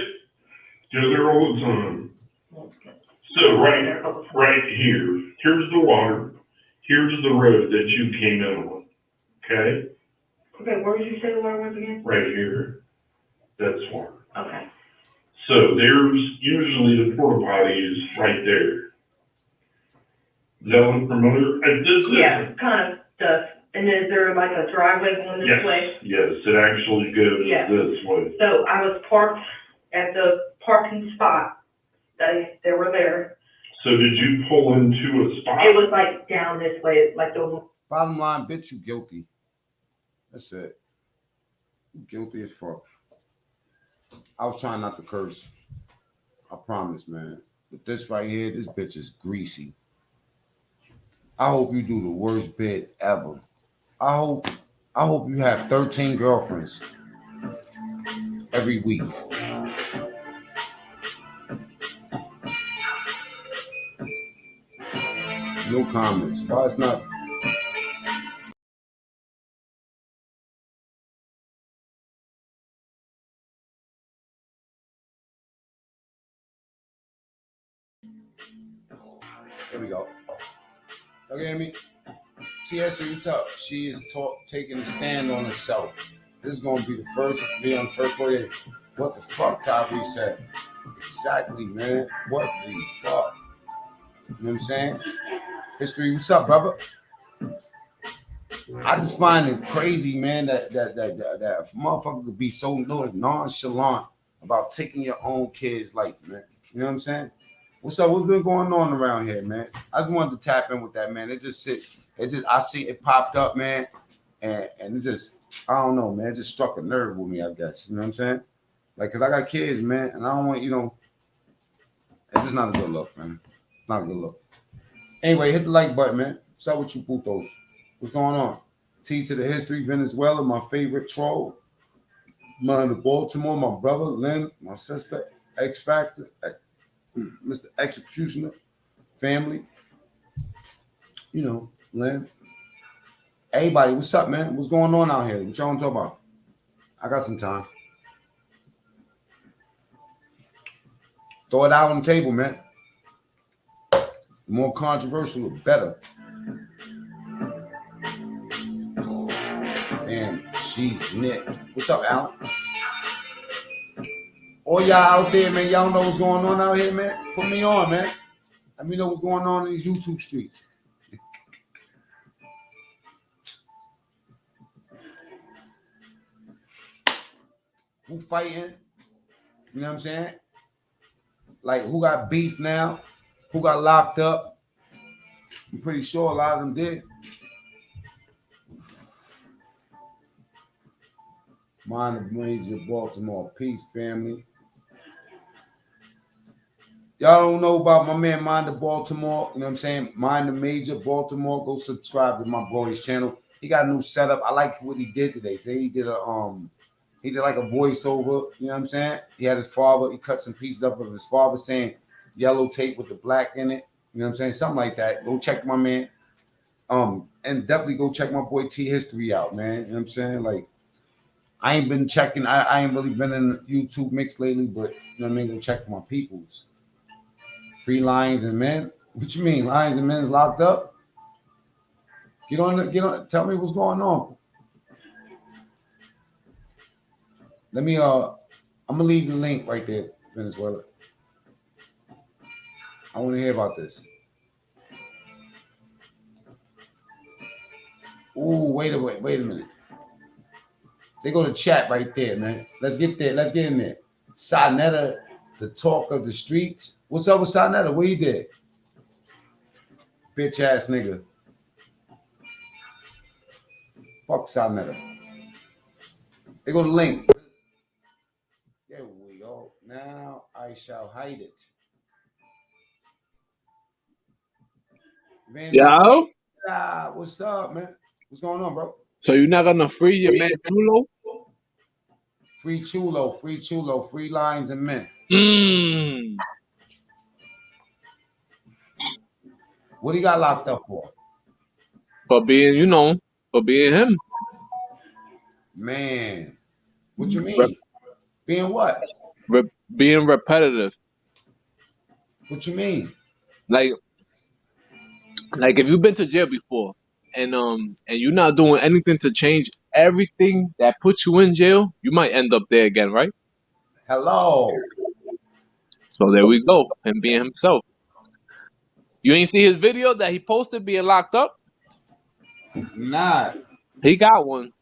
go there all the time. So right here, here's the water, here's the road that you came in on, okay? Okay, where did you say the water was again? Right here, that's water. Okay. So there's usually the porta potties right there. Is that one familiar? Yeah, kind of does. And then is there like a driveway going this way? Yes, it actually goes Yeah. this way. So I was parked at the parking spot. They were there. So did you pull into a spot? It was like down this way, like the, Bottom line, bitch, you guilty. That's it. You guilty as fuck. I was trying not to curse. I promise, man. But this right here, this bitch is greasy. I hope you do the worst bid ever. I hope you have 13 girlfriends every week. No comments. Why it's not? There we go. Look at me. See, Esther, what's up? She is taking a stand on herself. This is going to be the first, be on the first 48. What the fuck, Tyree said? Exactly, man. What the fuck? You know what I'm saying? History, what's up, brother? I just find it crazy, man, that a motherfucker could be so nonchalant about taking your own kid's life, man. You know what I'm saying? What's up? What's been going on around here, man? I just wanted to tap in with that, man. I see it popped up, man, and it just, I don't know, man. It just struck a nerve with me, I guess. You know what I'm saying? Like, cause I got kids, man, and I don't want, it's just not a good look, man. It's not a good look. Anyway, hit the like button, man. What's up with you putos? What's going on? T to the history, Venezuela, my favorite troll. Mine of Baltimore, my brother, Lynn, my sister, X Factor, Mr. Executioner, family. Lynn. Everybody, what's up, man? What's going on out here? What y'all want to talk about? I got some time. Throw it out on the table, man. The more controversial, the better. And she's Nick. What's up, Alan? All y'all out there, man, y'all know what's going on out here, man. Put me on, man. Let me know what's going on in these YouTube streets. Who fighting? You know what I'm saying? Like, who got beef now? Who got locked up? I'm pretty sure a lot of them did. Mind the Major Baltimore. Peace, family. Y'all don't know about my man Mind the Baltimore. You know what I'm saying? Mind the Major Baltimore. Go subscribe to my boy's channel. He got a new setup. I like what he did today. So he did like a voiceover. You know what I'm saying? He had his father. He cut some pieces up of his father saying yellow tape with the black in it. You know what I'm saying? Something like that. Go check my man. And definitely go check my boy T History out, man. You know what I'm saying? Like, I ain't been checking. I ain't really been in YouTube mix lately, but you know what I mean? Go check for my peoples. Free Lions and Men. What you mean? Lions and Men's locked up? Get on. Tell me what's going on. Let me I'm gonna leave the link right there, Venezuela. I want to hear about this. Ooh, wait a minute. They go to chat right there, man. Let's get there. Let's get in there. Sonetta, the talk of the streets. What's up with Sonetta? What you did? Bitch ass nigga. Fuck Sonetta. They go to link. There we go. Now I shall hide it. Yo, What's up, man? What's going on, bro? so you're not gonna free your man Chulo? Free Chulo, free Lions and Men. What he got locked up for? For being, for being him. Man, what you mean? Being what? Being repetitive. What you mean? Like if you've been to jail before and you're not doing anything to change everything that puts you in jail, you might end up there again, right? Hello. So there we go. Him being himself. You ain't see his video that he posted being locked up? Nah. He got one.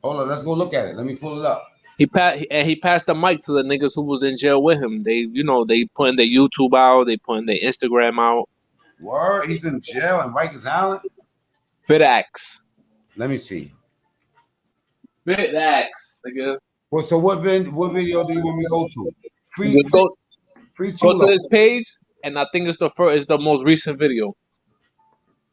Hold on, let's go look at it. Let me pull it up. He passed the mic to the niggas who was in jail with him. They, they putting their YouTube out, they putting their Instagram out. Word, he's in jail in Rikers Island. FitX. Let me see. FitX, nigga. Well, so what video do you want me to go to? Free Go Chulo. to his page, and I think it's the most recent video.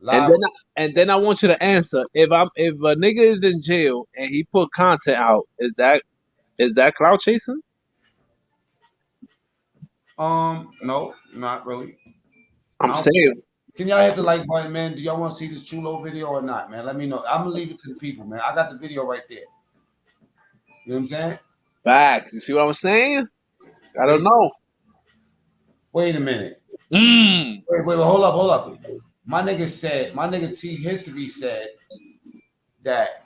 Live. And then I want you to answer if a nigga is in jail and he put content out, is that clout chasing? No, not really. I'm saying. Can y'all hit the like button, man? Do y'all want to see this Chulo video or not, man? Let me know. I'm gonna leave it to the people, man. I got the video right there. You know what I'm saying? Facts. You see what I'm saying? I don't know. Wait a minute. Wait, hold up. My nigga T History said that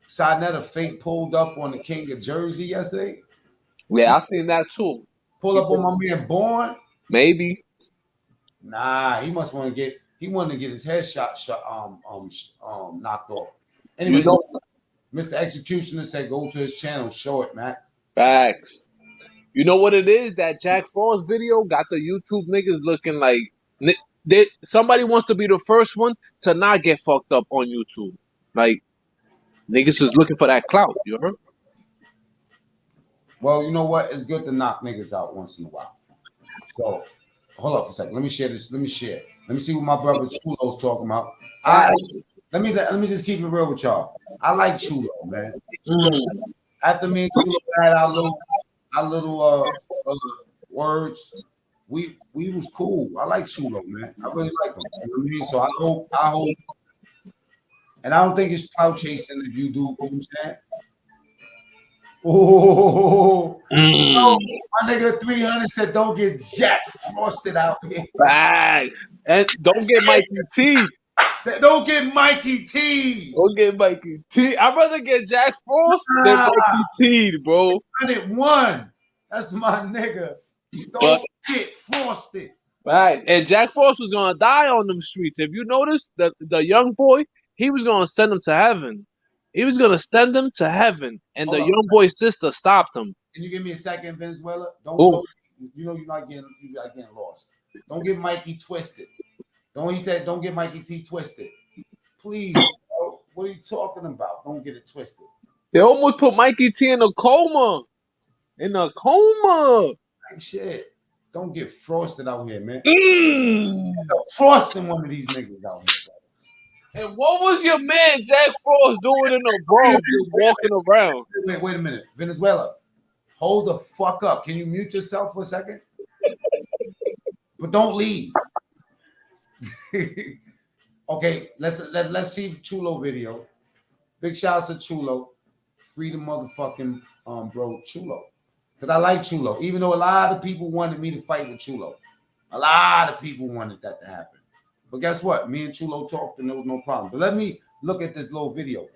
Sonetta fake pulled up on the King of Jersey yesterday. Yeah, I seen that too. Pull up on my man Born. Maybe. Nah, he wanted to get his head knocked off. Anyway, Mr. Executioner said go to his channel, show it, man. Facts. You know what it is? That Jack Frost video got the YouTube niggas looking like somebody wants to be the first one to not get fucked up on YouTube. Like, niggas is looking for that clout, you heard? Well, you know what? It's good to knock niggas out once in a while. So, hold up for a second. Let me share this. Let me see what my brother Chulo's talking about. Let me just keep it real with y'all. I like Chulo, man. After me and Chulo had our little words, we was cool. I like Chulo, man. I really like him. You know what I mean? So I hope, and I don't think it's clout chasing if you do. You know what I'm saying? Oh, my nigga 300 said, "Don't get Jack Frosted out here." Facts. And don't get Mikey T. Don't get Mikey T. Don't get Mikey T. I'd rather get Jack Frost than Mikey T, bro. 101. That's my nigga. But Don't get frosted. right, and Jack Frost was gonna die on them streets. If you notice, the young boy, he was gonna send him to heaven. He was gonna send him to heaven, and the Hold on. young boy's sister stopped him. Can you give me a second, Venezuela? Don't Oof. go. You know you're not getting lost. Don't get Mikey twisted. He said don't get Mikey T twisted. Please, bro. What are you talking about? Don't get it twisted. They almost put Mikey T in a coma. In a coma. Like shit. Don't get frosted out here, man. Mm. Frosting one of these niggas out here. And what was your man Jack Frost doing in the Bronx, just walking around? Wait a minute. Venezuela, hold the fuck up. Can you mute yourself for a second? But don't leave. Okay, let's see Chulo video. Big shouts to Chulo. Free the motherfucking bro Chulo. Because I like Chulo. Even though a lot of people wanted me to fight with Chulo. A lot of people wanted that to happen. But guess what? Me and Chulo talked and there was no problem. But let me look at this little video. I'm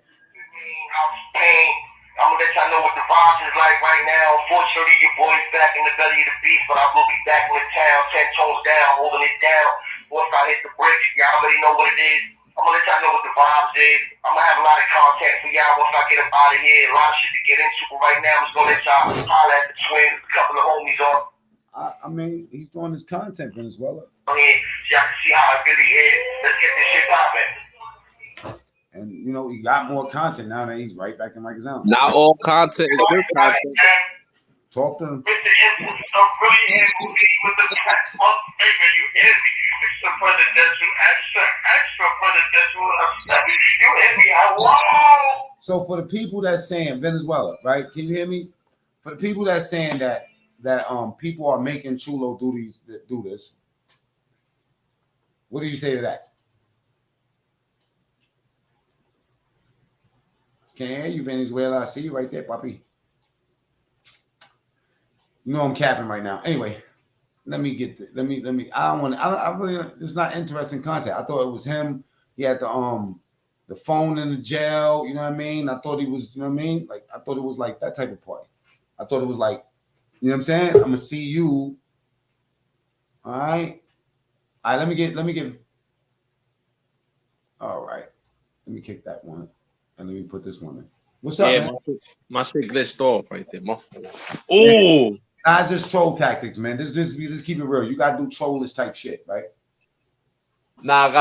gonna let y'all know what the vibes is like right now. Unfortunately, your boy's back in the belly of the beast, but I will be back in the town, 10 toes down, holding it down. Once I hit the bricks, y'all already know what it is. I'm gonna let y'all know what the vibes is. I'm gonna have a lot of content for y'all once I get up out of here. A lot of shit to get into, but right now I'm just gonna let y'all holler at the twins, a couple of homies on. I mean, he's doing his content, Venezuela. Y'all can see how it really is. Let's get this shit popping. And you know, he got more content now that he's right back in Rikers Island. Not all content is good content. Talk to him. With the input, I'm really in with the tax month favor, you hear me? Extra presidential, extra presidential. You hear me? Wow. So for the people that's saying Venezuela, right? Can you hear me? For the people that's saying that people are making Chulo do this, what do you say to that? Can't hear you, Venezuela. I see you right there, papi. You know I'm capping right now. Anyway, let me. I really. It's not interesting content. I thought it was him. He had the phone in the jail. You know what I mean? I thought he was. You know what I mean? Like I thought it was like that type of party. I thought it was like, you know what I'm saying? I'm gonna see you. All right. Let me get. All right. Let me kick that one. And let me put this one in. What's up, man? My shit glitched off right there. Oh, nah, it's just troll tactics, man. Just keep it real. You gotta do trollish type shit, right? Nah, I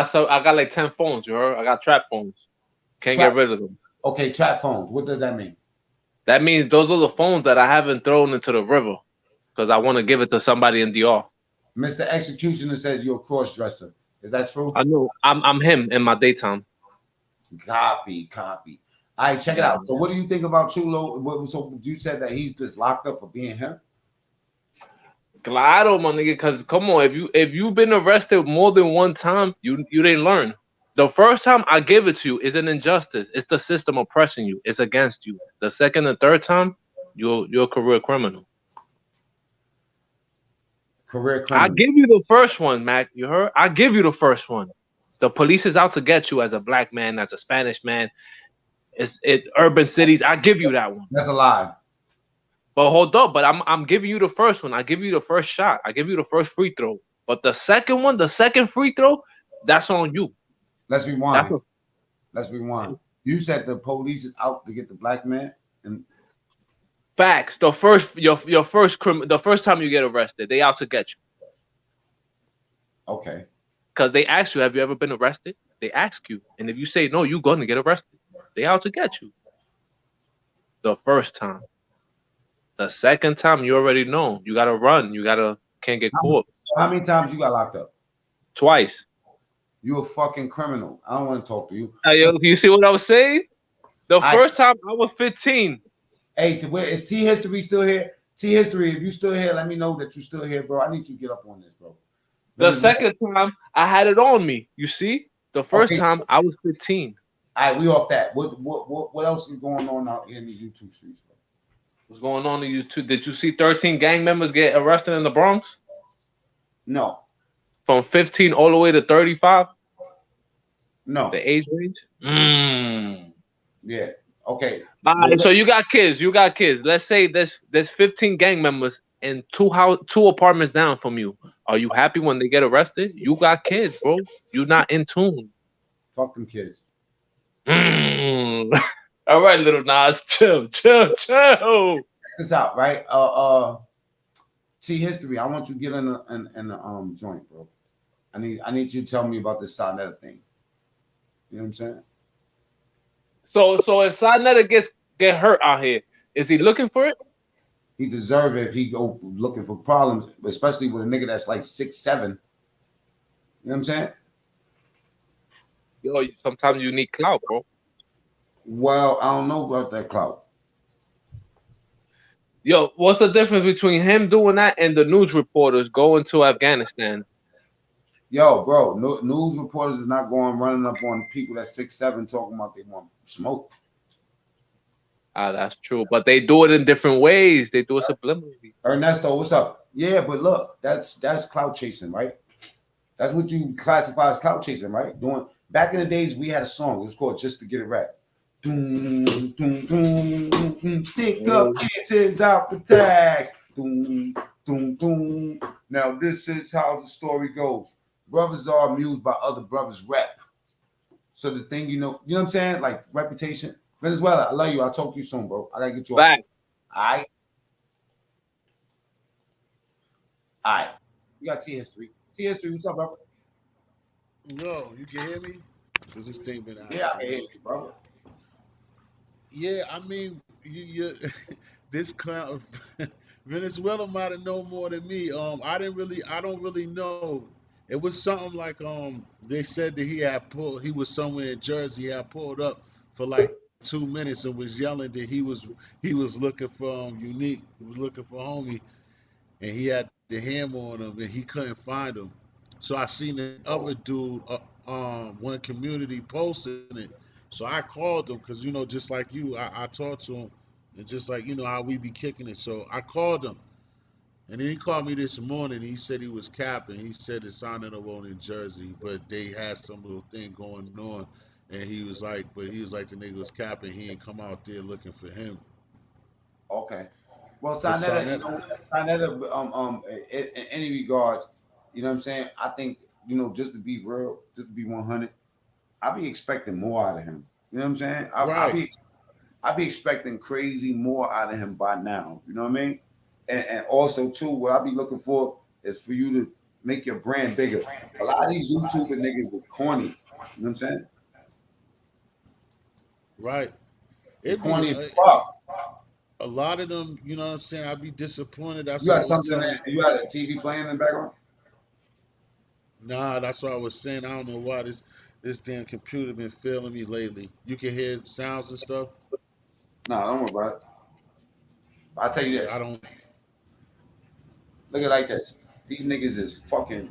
got like 10 phones, you heard? I got trap phones. Can't get rid of them. Okay, trap phones. What does that mean? That means those are the phones that I haven't thrown into the river because I want to give it to somebody in DR. Mr. Executioner said you're a cross dresser. Is that true? I know. I'm him in my daytime. Copy. All right, check it out. So, what do you think about Chulo? So, you said that he's just locked up for being him? Claro, my nigga. Because come on, if you've been arrested more than one time, you didn't learn. The first time I give it to you is an injustice. It's the system oppressing you. It's against you. The second and third time, you're a career criminal. Career criminal. I give you the first one, Mac. You heard? I give you the first one. The police is out to get you as a black man, as a Spanish man. It's urban cities. I give you that one. That's a lie. But hold up. But I'm giving you the first one. I give you the first shot. I give you the first free throw. But the second one, the second free throw, that's on you. Let's rewind. You said the police is out to get the black man, and facts. The first time you get arrested, they out to get you. Okay. Because they ask you, have you ever been arrested? They ask you. And if you say no, you're going to get arrested. They out to get you. The first time. The second time, you already know. You got to run. Can't get caught. How many times you got locked up? Twice. You a fucking criminal. I don't want to talk to you. You see what I was saying? The first time, I was 15. Hey, is T History still here? T History, if you still here, let me know that you're still here, bro. I need you to get up on this, bro. The second time, I had it on me. You see? The first time, I was 15. All right, we off that. What else is going on out here in these YouTube streets, bro? What's going on in YouTube? Did you see 13 gang members get arrested in the Bronx? No. From 15 all the way to 35? No. The age range? Yeah. Okay. All right, so you got kids. You got kids. Let's say there's 15 gang members and two apartments down from you. Are you happy when they get arrested? You got kids, bro. You're not in tune. Fuck them kids. All right, little Nas, chill. Check this out, right? See history. I want you to get in the joint, bro. I need you to tell me about this Sonetta thing. You know what I'm saying? So if Sonetta get hurt out here, is he looking for it? He deserve it if he go looking for problems, especially with a nigga that's like 6'7". You know what I'm saying? Yo, sometimes you need clout, bro. Well, I don't know about that clout. Yo, what's the difference between him doing that and the news reporters going to Afghanistan? Yo, bro, news reporters is not going running up on people that's 6'7" talking about they want smoke. That's true, but they do it in different ways. They do it subliminally. Ernesto, what's up? Yeah, but look, that's clout chasing, right? That's what you classify as clout chasing, right? Back in the days, we had a song. It was called "Just to Get It Right." Doom, doom, doom, doom, stick up chances out for tax. Doom, doom, doom. Now this is how the story goes. Brothers are amused by other brothers' rep. So the thing, you know what I'm saying? Like reputation. Venezuela, I love you. I'll talk to you soon, bro. I gotta get you back. All right. All right. We got T history. T history, what's up, bro? No, you can hear me? Because this thing been out. Yeah, I can hear you, bro. Yeah, I mean, you this clown Venezuela might have known more than me. I don't really know. It was something like they said that he was somewhere in Jersey, he had pulled up for like 2 minutes and was yelling that he was looking for Unique, he was looking for homie, and he had the hammer on him and he couldn't find him. So I seen the other dude, one community posting it. So I called him because just like you, I talked to him, and just like how we be kicking it. So I called him, and then he called me this morning. He said he was capping. He said it's signing up on in Jersey, but they had some little thing going on, and he was like the nigga was capping. He ain't come out there looking for him. Okay. Well, But Sonetta, in any regards, you know what I'm saying? I think, just to be real, just to be 100, I'll be expecting more out of him. You know what I'm saying? I'll be expecting crazy more out of him by now. You know what I mean? And also, too, what I'll be looking for is for you to make your brand bigger. A lot of these YouTuber niggas are corny. You know what I'm saying? Right. They're corny as fuck. A lot of them, you know what I'm saying? I'd be disappointed. That's You got something you got a TV playing in the background? Nah, that's what I was saying. I don't know why this damn computer been failing me lately. You can hear sounds and stuff. Nah, don't worry about it. I'll tell you this. I don't. Look at it like this. These niggas is fucking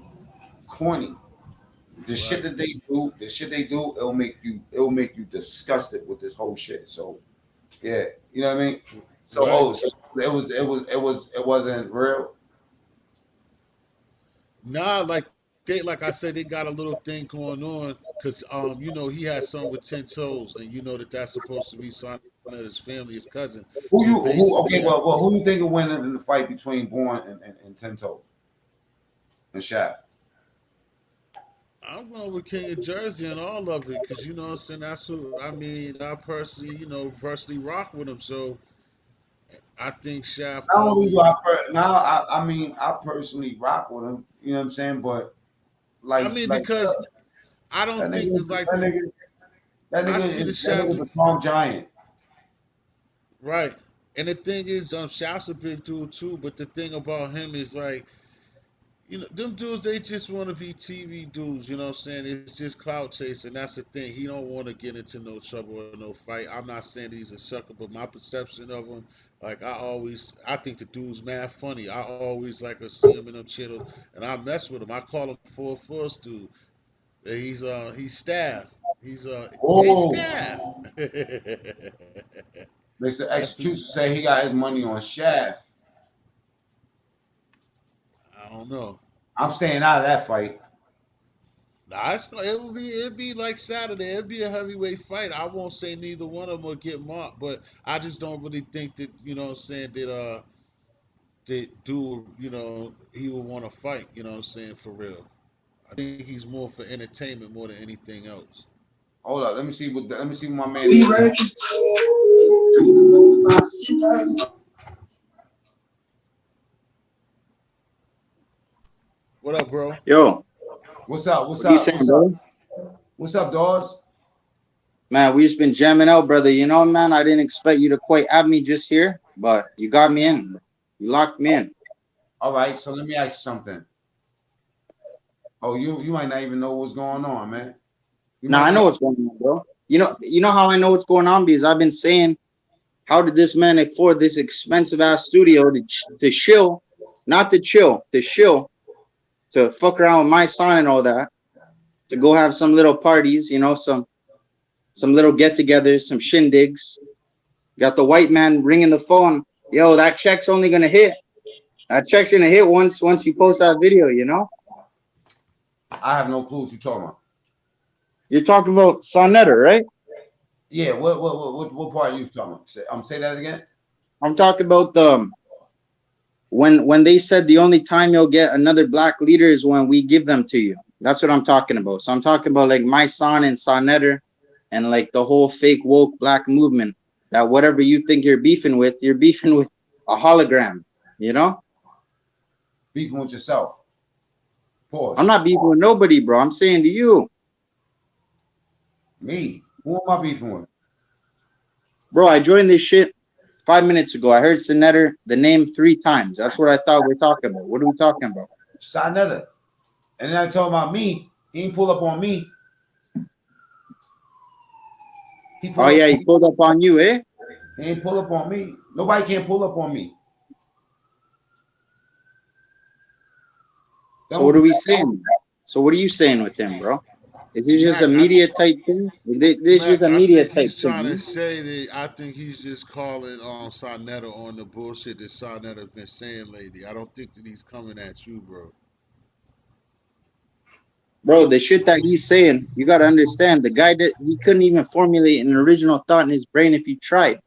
corny. The shit that they do, it'll make you disgusted with this whole shit. So, yeah, you know what I mean. So, so it wasn't real. Nah, like I said, they got a little thing going on because he has son with 10 toes, and that's supposed to be son of his family, his cousin. Who you think will win in the fight between Born and 10 Toes and Shaq? I'm going with King of Jersey and all of it because you know what I'm saying. That's who I personally rock with him. So I think Shaq. Not only do I personally rock with him. You know what I'm saying, but because I don't think it's like that nigga is a calm giant. Right. And the thing is, Shaq's a big dude too, but the thing about him is like, them dudes, they just want to be TV dudes, you know what I'm saying? It's just clout chasing. That's the thing. He don't want to get into no trouble or no fight. I'm not saying he's a sucker, but my perception of him, like I think the dude's mad funny. I always see him in them channels, and I mess with him. I call him Full Force dude. He's staff. He's hey staff. Mr. Execution say he got his money on Shaft. I don't know. I'm staying out of that fight. Nah, it'd be like Saturday. It'd be a heavyweight fight. I won't say neither one of them will get marked, but I just don't really think that, you know what I'm saying, that dude, you know, he would want to fight, you know what I'm saying, for real. I think he's more for entertainment more than anything else. Hold up, let me see what my man is. What up, bro? Yo, What's up? what you saying, bro? What's up, dogs? Man, we just been jamming out, brother. You know, man, I didn't expect you to quite have me just here, but you got me in. You locked me in. All right, so let me ask you something. Oh, you might not even know what's going on, man. Now I know what's going on, bro. You know how I know what's going on, because I've been saying, how did this man afford this expensive ass studio to chill, not to chill, to chill, to fuck around with my son and all that, to go have some little parties, you know, some little get-togethers, some shindigs. Got the white man ringing the phone. Yo, that check's only gonna hit. That check's gonna hit once you post that video, you know? I have no clue what you're talking about. You're talking about Sonetta, right? Yeah, what part are you talking about? Say that again. I'm talking about when they said the only time you'll get another black leader is when we give them to you. That's what I'm talking about. So I'm talking about like my son and Sonetta and like the whole fake woke black movement, that whatever you think you're beefing with a hologram, you know? Beefing with yourself. Pause. I'm not beefing with nobody, bro. I'm saying to you. Me? Who am I beefing with? Bro, I joined this shit 5 minutes ago. I heard Sonetta, the name 3 times. That's what I thought we were talking about. What are we talking about? Sonetta. And then I told about me. He ain't pull up on me. He pulled up on you, eh? He ain't pull up on me. Nobody can pull up on me. So what are we saying? So what are you saying with him, bro? Is this just a media type thing? This is a media type he's thing. trying to say that I think he's just calling Sonetta on the bullshit that Sonetta's been saying lately. I don't think that he's coming at you, bro. Bro, the shit that he's saying, you got to understand, the guy that he couldn't even formulate an original thought in his brain if he tried.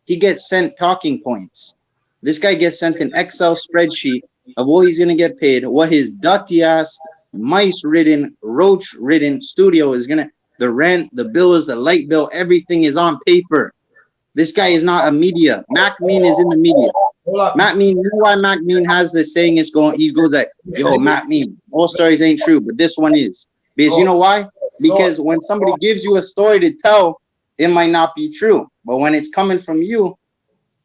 He gets sent talking points. This guy gets sent an Excel spreadsheet of what he's going to get paid, what his dirty ass, mice-ridden, roach-ridden studio is going to, the rent, the bills, the light bill, everything is on paper. This guy is not a media. Mac Mean is in the media. Mac Mean, you know why Mac Mean has this saying is going, he goes like, yo, Mac Mean, all stories ain't true, but this one is. Because you know why? Because when somebody gives you a story to tell, it might not be true. But when it's coming from you,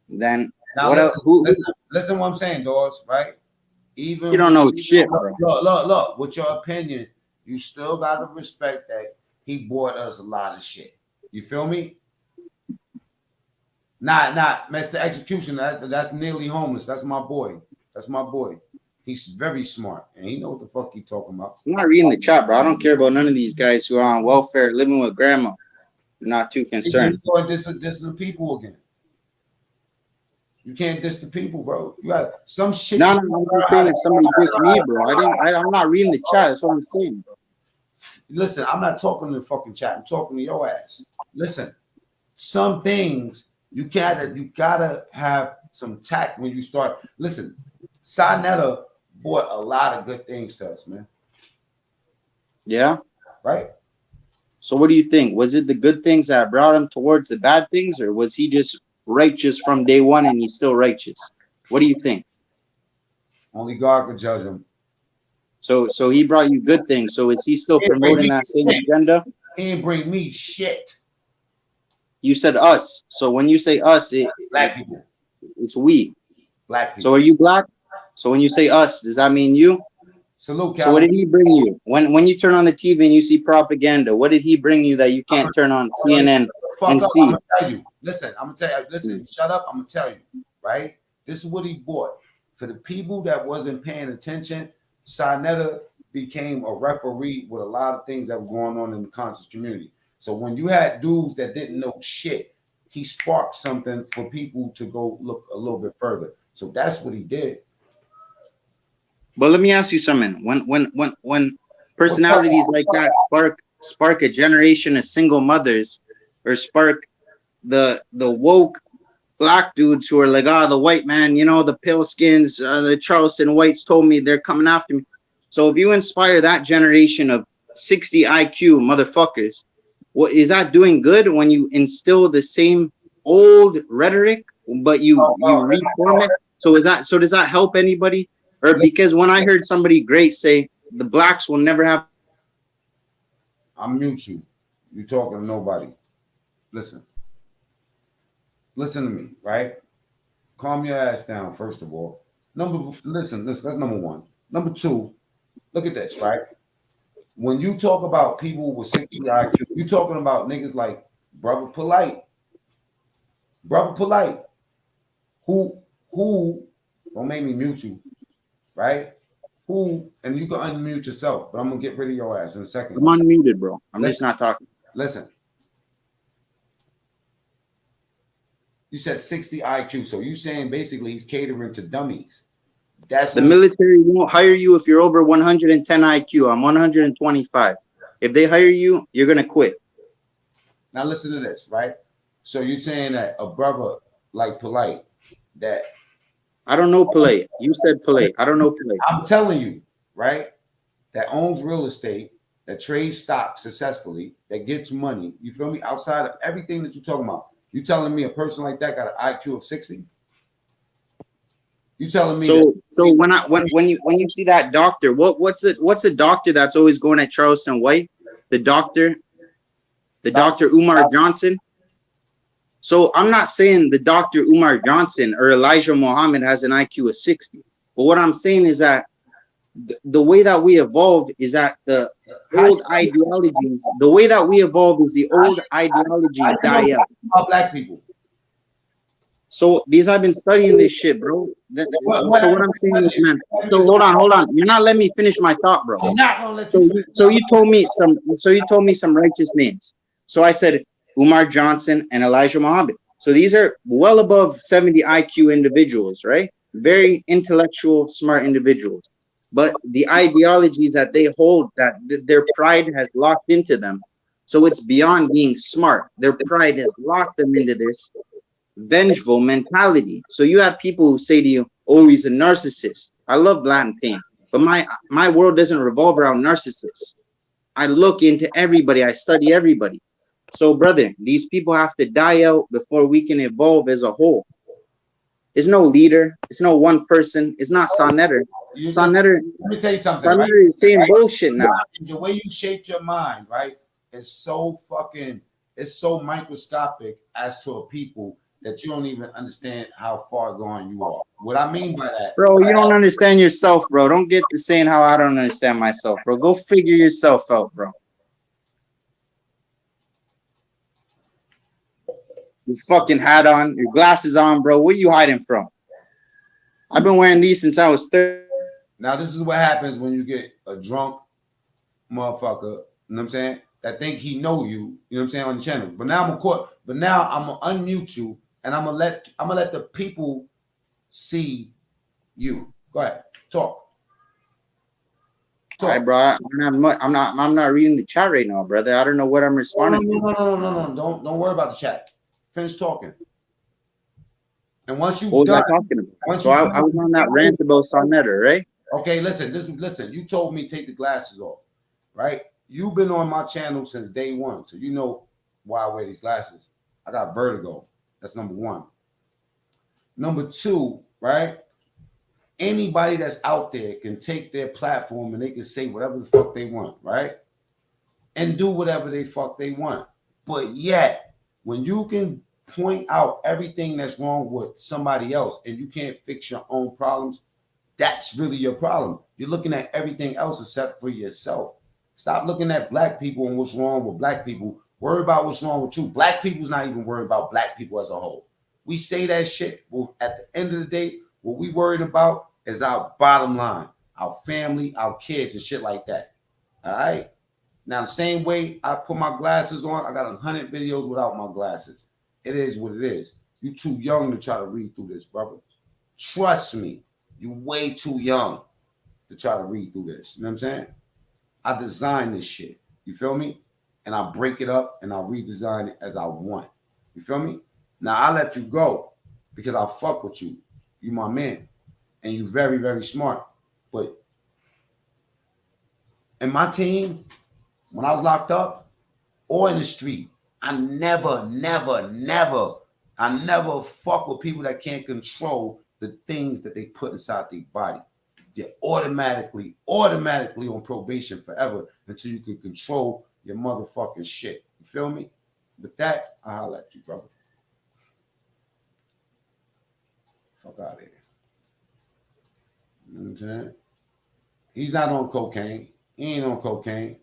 then now what listen, else? Listen what I'm saying, dogs, right? Even you don't know shit, bro. Look, with your opinion, you still gotta respect that he bought us a lot of shit. You feel me? Not Mr. Execution. That's nearly homeless. That's my boy. That's my boy. He's very smart and he know what the fuck he talking about. I'm not reading the chat, bro. I don't care about none of these guys who are on welfare, living with grandma. I'm not too concerned. You going diss the people again. You can't diss the people, bro. You got some shit. No, I'm not saying if somebody diss me, bro. I'm not reading the chat. That's what I'm saying. Listen, I'm not talking to the fucking chat. I'm talking to your ass. Listen, some things you gotta have some tact when you start. Listen, Sonetta bought a lot of good things to us, man. Yeah. Right. So what do you think? Was it the good things that brought him towards the bad things, or was he just righteous from day one and he's still righteous? What do you think? Only God can judge him. So he brought you good things. So is he still promoting that same agenda? He didn't bring me shit. You said us. So when you say us, black people. It's we. Black people. So are you black? So when you say us, does that mean you? Salute, so what did he bring you? When you turn on the TV and you see propaganda, what did he bring you that you can't turn on CNN and see? I'm gonna tell you. Listen, I'm gonna tell you. Listen, shut up. I'm gonna tell you. Right? This is what he bought. For the people that wasn't paying attention, Sonetta became a referee with a lot of things that were going on in the conscious community. So when you had dudes that didn't know shit, he sparked something for people to go look a little bit further. So that's what he did. But let me ask you something. When Personalities like that spark a generation of single mothers, or spark the woke black dudes who are like, the white man, the pale skins, the Charleston whites told me they're coming after me. So if you inspire that generation of 60 IQ motherfuckers, what is that doing good when you instill the same old rhetoric, but you reform it? So does that help anybody? Or because when I heard somebody great say the blacks will never have. I'm mute you. You talking to nobody. Listen to me, right? Calm your ass down, first of all. Listen, that's number one. Number two, look at this, right? When you talk about people with 60 IQ, you talking about niggas like Brother Polite. Who don't make me mute you, right? And you can unmute yourself, but I'm gonna get rid of your ass in a second. I'm unmuted, bro. I'm just not talking. Listen. You said 60 IQ, so you saying basically he's catering to dummies. That's the military won't hire you if you're over 110 IQ. I'm 125. If they hire you, you're gonna quit. Now listen to this, right? So you're saying that a brother like Polite, that I don't know Polite. You said Polite. I don't know Polite. I'm telling you, right? That owns real estate, that trades stock successfully, that gets money. You feel me? Outside of everything that you're talking about. You telling me a person like that got an IQ of 60? You telling me so when you see that doctor, what's a doctor that's always going at Charleston White? The doctor Umar Johnson. So I'm not saying the Dr. Umar Johnson or Elijah Muhammad has an IQ of 60. But what I'm saying is that the way that we evolve is that the old ideologies, the way that we evolve is the old ideologies die out. About black people. So because I've been studying this shit, bro. So what I'm saying is, man. So hold on. You're not letting me finish my thought, bro. I'm not gonna let so you. So you told me some righteous names. So I said Umar Johnson and Elijah Muhammad. So these are well above 70 IQ individuals, right? Very intellectual, smart individuals. But the ideologies that they hold, that their pride has locked into them. So it's beyond being smart. Their pride has locked them into this vengeful mentality. So you have people who say to you, oh, he's a narcissist. I love Latin Pain, but my world doesn't revolve around narcissists. I look into everybody. I study everybody. So, brother, these people have to die out before we can evolve as a whole. There's no leader. It's no one person. It's not Sonnetter. Sonnetter. Let me tell you something. Sonnetter is saying bullshit now. The way you shaped your mind, right, is so microscopic as to a people that you don't even understand how far gone you are. What I mean by that, bro, you don't understand yourself, bro. Don't get to saying how I don't understand myself, bro. Go figure yourself out, bro. Your fucking hat on, your glasses on, bro. What are you hiding from? I've been wearing these since I was 30. Now, this is what happens when you get a drunk motherfucker, you know what I'm saying, that think he know you, you know what I'm saying, on the channel. But now I'm gonna unmute you, and I'm gonna let the people see you. Go ahead, talk. All right, bro. I'm not reading the chat right now, brother. I don't know what I'm responding to. No. Don't worry about the chat. Finish talking. And once you what was I talking about? So I was on that rant about Sonnetter, right? Okay, listen. You told me take the glasses off, right? You've been on my channel since day one, so you know why I wear these glasses. I got vertigo. That's number one. Number two, right? Anybody that's out there can take their platform and they can say whatever the fuck they want, right? And do whatever they fuck they want. But yet, when you can point out everything that's wrong with somebody else and you can't fix your own problems, that's really your problem. You're looking at everything else except for yourself. Stop looking at black people and what's wrong with black people. Worry about what's wrong with you. Black people's not even worried about black people as a whole. We say that shit. Well, at the end of the day, what we worried about is our bottom line, our family, our kids, and shit like that. All right? Now, the same way I put my glasses on, I got 100 videos without my glasses. It is what it is. You're too young to try to read through this, brother. Trust me. You're way too young to try to read through this. You know what I'm saying? I design this shit. You feel me? And I break it up and I redesign it as I want. You feel me? Now I let you go because I fuck with you. You my man. And you very, very smart. But in my team, when I was locked up or in the street, I never fuck with people that can't control the things that they put inside their body. You're automatically on probation forever until you can control your motherfucking shit. You feel me? With that, I holler at you, brother. Fuck out of here. You know what I'm saying? He's not on cocaine. He ain't on cocaine.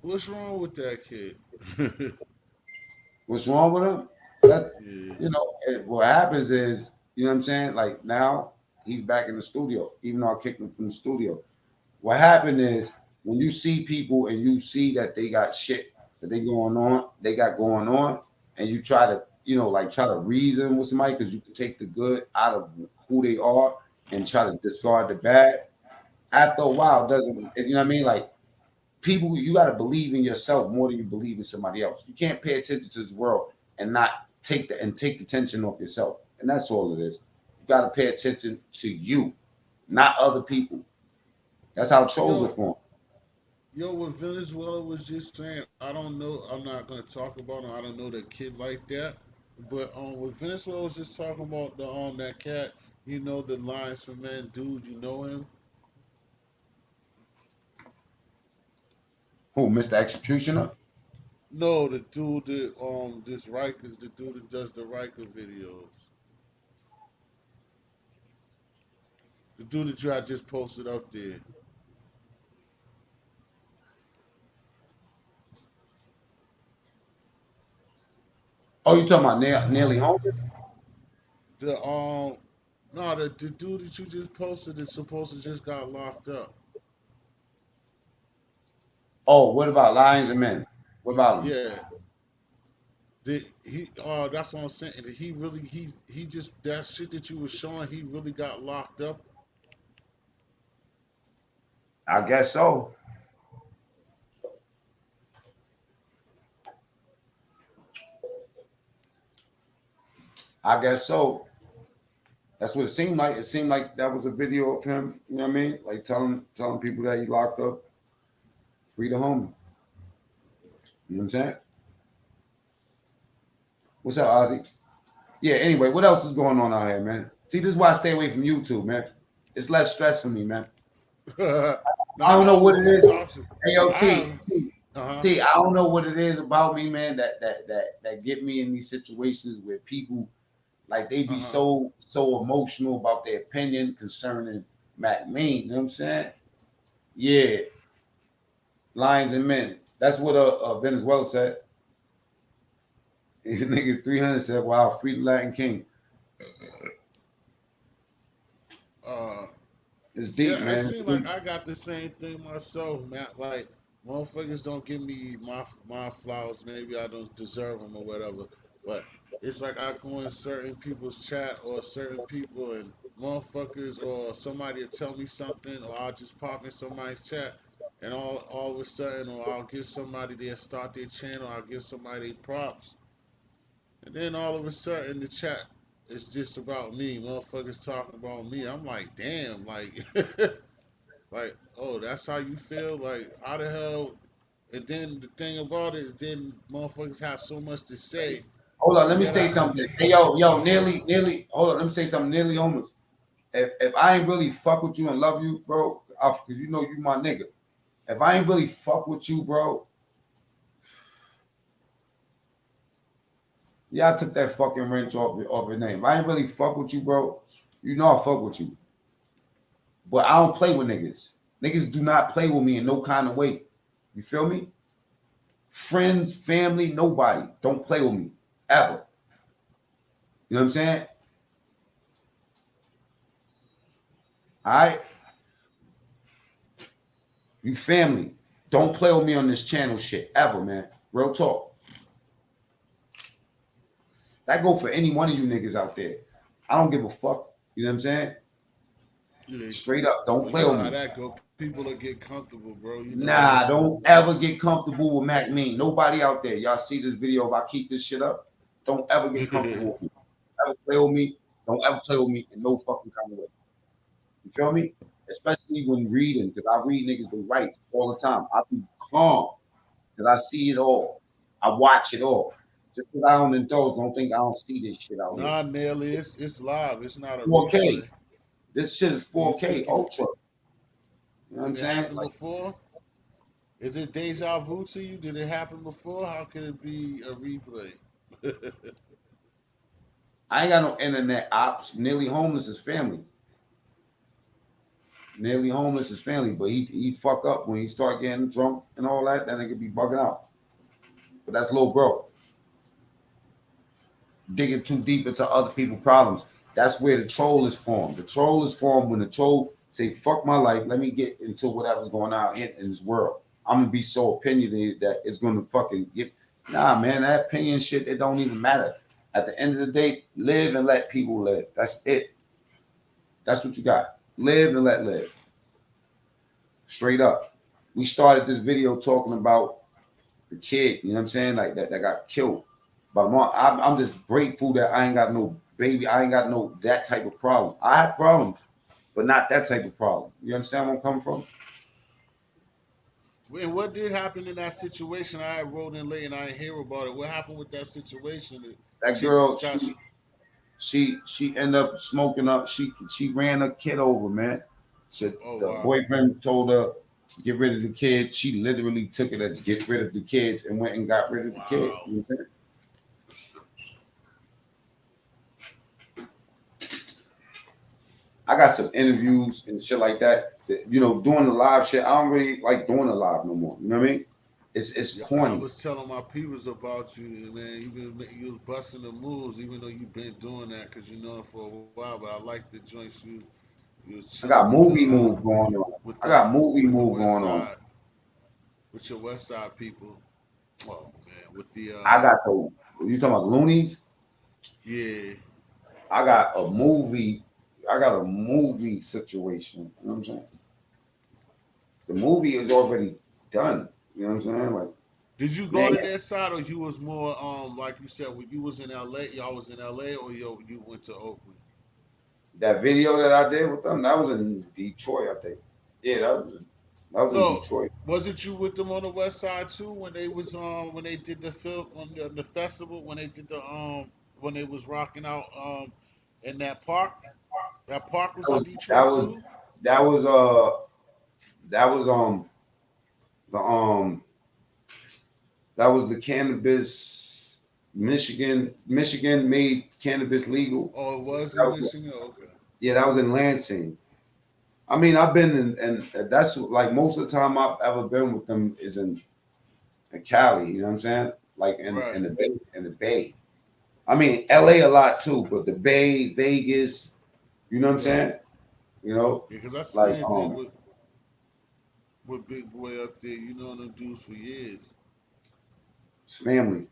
What's wrong with that kid? What's wrong with him? That's, Yeah. you know, what happens is, you know what I'm saying? Like now he's back in the studio, even though I kicked him from the studio. What happened is when you see people and you see that they got shit that they got going on, and you try to, you know, like try to reason with somebody because you can take the good out of who they are and try to discard the bad. After a while, it doesn't, you know what I mean? Like people, you got to believe in yourself more than you believe in somebody else. You can't pay attention to this world and not take the tension off yourself. And that's all it is. You got to pay attention to you, not other people. That's how trolls are formed. Yo, what Venezuela was just saying, I don't know. I'm not gonna talk about him. I don't know that kid like that. But what Venezuela was just talking about the that cat. You know the Lines for Men dude. You know him? Who, Mr. Executioner? No, the dude that this Rikers, the dude that does the Riker videos. The dude that you had just posted up there. Oh, you talking about nearly homeless? The no, the dude that you just posted that's supposed to just got locked up. Oh, what about Lions and Men? What about him? Yeah. That's what I'm saying. He really he just that shit that you were showing, he really got locked up. I guess so. I guess so. That's what it seemed like. It seemed like that was a video of him, you know what I mean? Like telling people that he locked up, free the homie. You know what I'm saying? What's up, Ozzy? Yeah, anyway, what else is going on out here, man? See, this is why I stay away from YouTube, man. It's less stress for me, man. No, I don't know what it is. Awesome. Hey, yo, Uh-huh. T, I don't know what it is about me, man, that get me in these situations where people like they be so emotional about their opinion concerning Mac Mean. You know what I'm saying? Yeah. Lions and Men. That's what Venezuela said. His nigga 300 said, wow, free the Latin King. It's deep, Yeah, man. it seems like I got the same thing myself, man. Like motherfuckers don't give me my flowers. Maybe I don't deserve them or whatever. But it's like I go in certain people's chat or certain people and motherfuckers or somebody will tell me something or I'll just pop in somebody's chat and all of a sudden or I'll give somebody their start their channel. I'll give somebody props. And then all of a sudden the chat is just about me. Motherfuckers talking about me. I'm like, damn, like, like, oh, that's how you feel? Like, how the hell? And then the thing about it is, then motherfuckers have so much to say. Hold on, let me Yet say something. Hey, yo, nearly. Hold on, let me say something. Nearly homeless. If I ain't really fuck with you and love you, bro, because you know you my nigga. If I ain't really fuck with you, bro, yeah, I took that fucking wrench off your name. If I ain't really fuck with you, bro, you know I fuck with you. But I don't play with niggas. Niggas do not play with me in no kind of way. You feel me? Friends, family, nobody. Don't play with me. Ever. You know what I'm saying? All right? You family. Don't play with me on this channel shit. Ever, man. Real talk. That go for any one of you niggas out there. I don't give a fuck. You know what I'm saying? Yeah, Straight up, don't you play know with how me. that go. People will get comfortable, bro. You know Nah, that. don't ever get comfortable with Mac Mean. Nobody out there. Y'all see this video if I keep this shit up? Don't ever get comfortable with me. Ever play with me? Don't ever play with me in no fucking kind of way. You feel me? Especially when reading, because I read niggas they write all the time. I be calm because I see it all. I watch it all. Just because I don't indulge, don't think I don't see this shit out here. Nah, Nelly, it's live. It's not a 4K. replay. This shit is You 4K think ultra. You know what I'm it saying? happened Like, before? Is it deja vu to you? Did it happen before? How could it be a replay? I ain't got no internet ops. Nearly homeless is family. Nearly homeless is family, but he fuck up when he start getting drunk and all that. That nigga be bugging out. But that's little bro. Digging too deep into other people's problems. That's where the troll is formed. The troll is formed when the troll say, fuck my life, let me get into whatever's going on in this world. I'm gonna be so opinionated that it's gonna fucking get nah man, that opinion shit, it don't even matter. At the end of the day, live and let people live. That's it. That's what you got. Live and let live. Straight up. We started this video talking about the kid, you know what I'm saying? Like that got killed. But I'm just grateful that I ain't got no baby. I ain't got no that type of problem. I have problems, but not that type of problem. You understand where I'm coming from? And what did happen in that situation? I wrote in late and I didn't hear about it. What happened with that situation? The That chick girl, just got. she ended up smoking up. She ran a kid over, man. So Oh the wow. boyfriend told her get rid of the kid. She literally took it as get rid of the kids and went and got rid of the kid. Wow. You know what I'm saying? I got some interviews and shit like that. You know, doing the live shit. I don't really like doing the live no more. You know what I mean? It's Yeah, I corny. was telling my peeps about you, man. You was busting the moves, even though you've been doing that because you know it for a while. But I like the joints you was I chilling got with movie move going on. with I the got movie with the move West going on. Side with your West Side people. Oh man, with the I got the you talking about loonies? yeah. I got a movie. I got a movie situation. You know what I'm saying? The movie is already done. You know what I'm saying? Like, Did you go man, to that side or you was more like you said when you was in LA, y'all was in LA or you went to Oakland? that video that I did with them, that was in Detroit, I think. Yeah, that was in No, Detroit. wasn't you with them on the West Side too when they was when they did the film on the festival when they did the when they was rocking out in that park? That park was That in was that Detroit was too. that was that was the that was the cannabis. Michigan made cannabis legal. Oh, it was That in was, Michigan. Okay. yeah, that was in Lansing. I mean, I've been in, and that's like most of the time I've ever been with them is in Cali. You know what I'm saying? Like in Right. the Bay, in the Bay. I mean, LA a lot too, but the Bay, Vegas. You know what I'm Right. saying? You know, Yeah, because I like spent it with Big Boy up there. You know them dudes for years. it's family.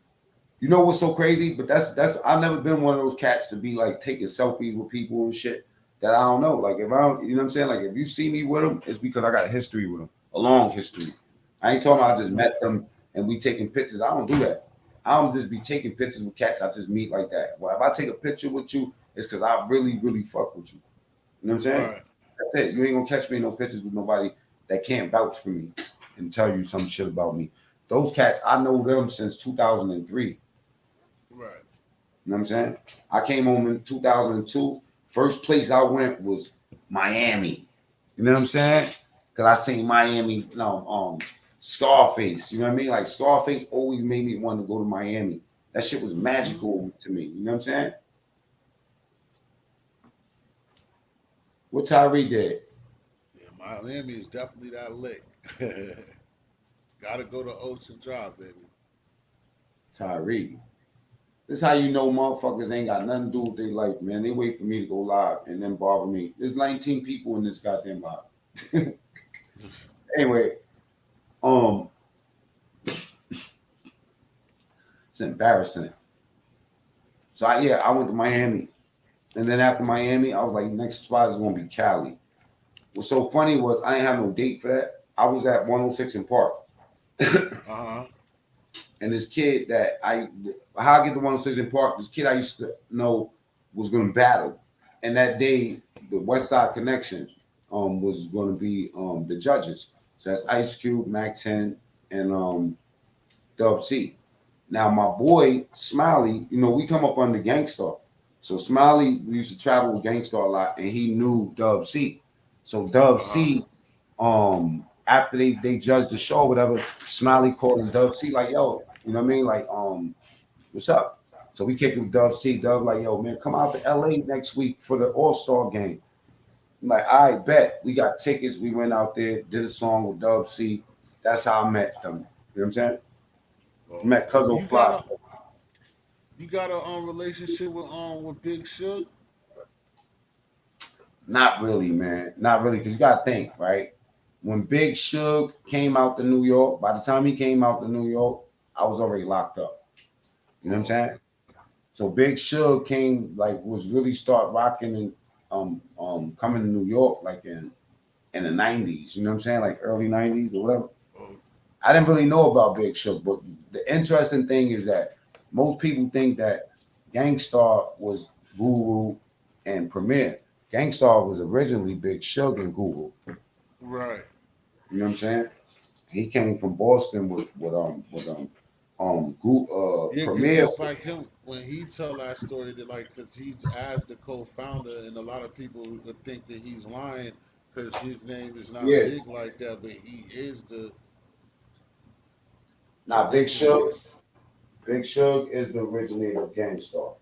You know what's so crazy? But that's I've never been one of those cats to be like taking selfies with people and shit that I don't know. Like if I don't, you know what I'm saying? Like if you see me with them, it's because I got a history with them, a long history. I ain't talking about I Right. just met them and we taking pictures. I don't do that. I don't just be taking pictures with cats I just meet like that. Well, if I take a picture with you, it's because I really, really fuck with you. You know what I'm saying? Right. That's it. You ain't gonna catch me in no pictures with nobody that can't vouch for me and tell you some shit about me. Those cats, I know them since 2003. Right. You know what I'm saying? I came home in 2002. First place I went was Miami. You know what I'm saying? Because I seen Miami, Scarface. You know what I mean? Like Scarface always made me want to go to Miami. That shit was Hmm. magical to me. You know what I'm saying? What Tyree did? Yeah, Miami is definitely that lick. Gotta go to Ocean Drive, baby. Tyree. This how you know motherfuckers ain't got nothing to do with their life, man. They wait for me to go live and then bother me. There's 19 people in this goddamn live. Anyway, um, it's embarrassing. So I went to Miami, and then after Miami, I was like, next spot is gonna be Cali. What's so funny was I didn't have no date for that. I was at 106 in Park. And this kid that how I get to 106 in Park, this kid I used to know was going to battle. And that day, the West Side Connection was going to be the judges. So that's Ice Cube, Mac 10, and Dub C. Now, my boy, Smiley, we come up under Gangstar. So Smiley, we used to travel with Gangstar a lot, and he knew Dub C. So Dub C, after they judged the show or whatever, Smiley called him Dub C like, yo, you know what I mean? Like, what's up? So we kicked with Dub C. Dub like, yo, man, come out to LA next week for the All-Star game. I'm like, I bet. We got tickets. We went out there, did a song with Dub C. That's how I met them. You know what I'm saying? Met Cuzzo Fly. You got a relationship with Big Suge? Not really, man. Not really, because you gotta think, right? When Big Suge came out to New York, by the time he came out to New York, I was already locked up. You know what I'm saying? So Big Suge came, was really start rocking and coming to New York like in the 90s. You know what I'm saying? Like early 90s or whatever. I didn't really know about Big Suge, but the interesting thing is that most people think that Gangstar was Guru and Premier. Gangstar was originally Big Suge and Guru. Right. You know what I'm saying? He came from Boston with Premier. Just like him when he tell that story, that because he's as the co-founder, and a lot of people would think that he's lying because his name is not big like that, but he is the. Now Big Suge is the originator of Gangstar.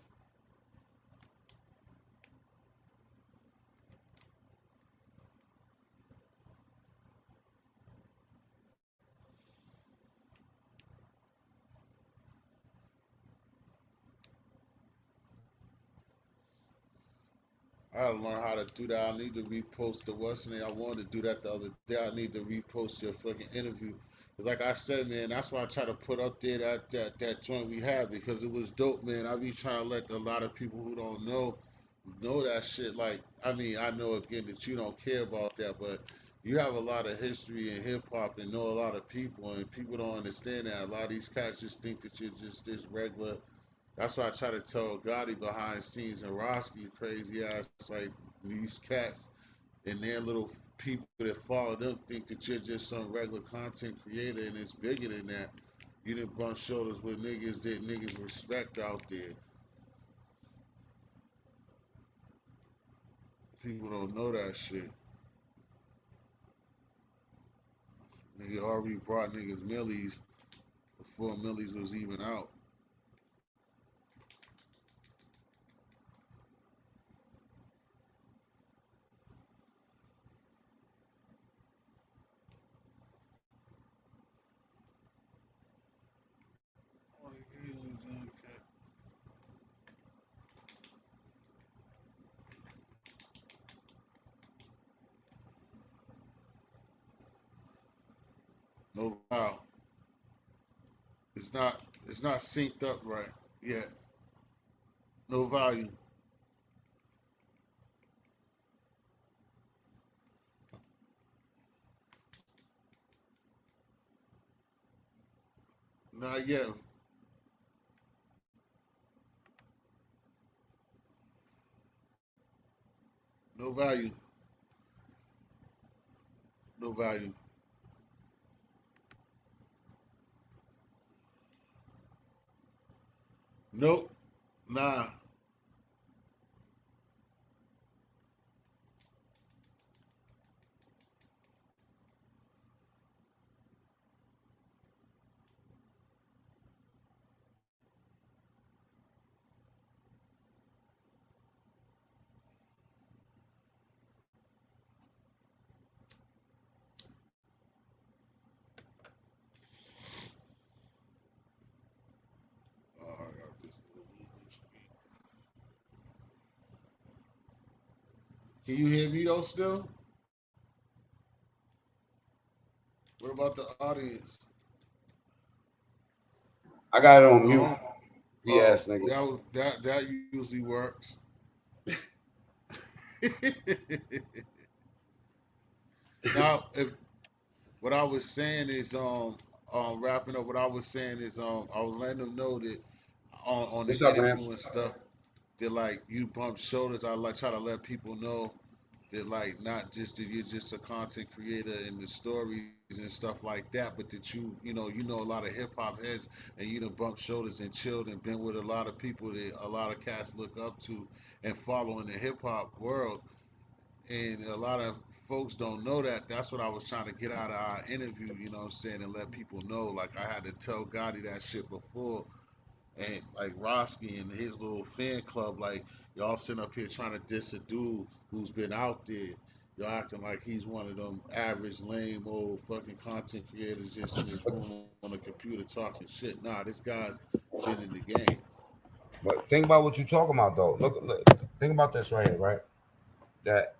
I gotta learn how to do that. I need to repost the what's name. I wanted to do that the other day. I need to repost your fucking interview. Cause like I said, man, that's why I try to put up there that joint we had because it was dope, man. I be trying to let a lot of people who don't know that shit. Like, I mean, I know again that you don't care about that, but you have a lot of history in hip hop and know a lot of people, and people don't understand that. A lot of these cats just think that you're just this regular. That's why I try to tell Gotti behind the scenes and Roski crazy ass like these cats and their little people that follow them think that you're just some regular content creator and it's bigger than that. You done bump shoulders with niggas that niggas respect out there. People don't know that shit. Nigga already brought niggas millies before millies was even out. No doubt. It's not synced up right yet. No volume. Not yet. No value. No value. Nope. Nah. Oh, I got this little blue screen. Can you hear me though still? What about the audience? I got it on mute. No. Yes, nigga. That usually works. Now, if what I was saying is wrapping up, what I was saying is I was letting them know that on the What's up, interview Rams? and stuff that like you bump shoulders. I like try to let people know that like not just that you're just a content creator in the stories and stuff like that, but that you know a lot of hip hop heads and you done bumped shoulders and chilled and been with a lot of people that a lot of cats look up to and follow in the hip hop world. And a lot of folks don't know that. That's what I was trying to get out of our interview, you know what I'm saying, and let people know. Like I had to tell Gotti that shit before, and like Roski and his little fan club, like y'all sitting up here trying to diss a dude who's been out there. Y'all acting like he's one of them average, lame, old fucking content creators just in his room on a computer talking shit. Nah, this guy's been in the game. But think about what you're talking about, though. Look, think about this right here, right? That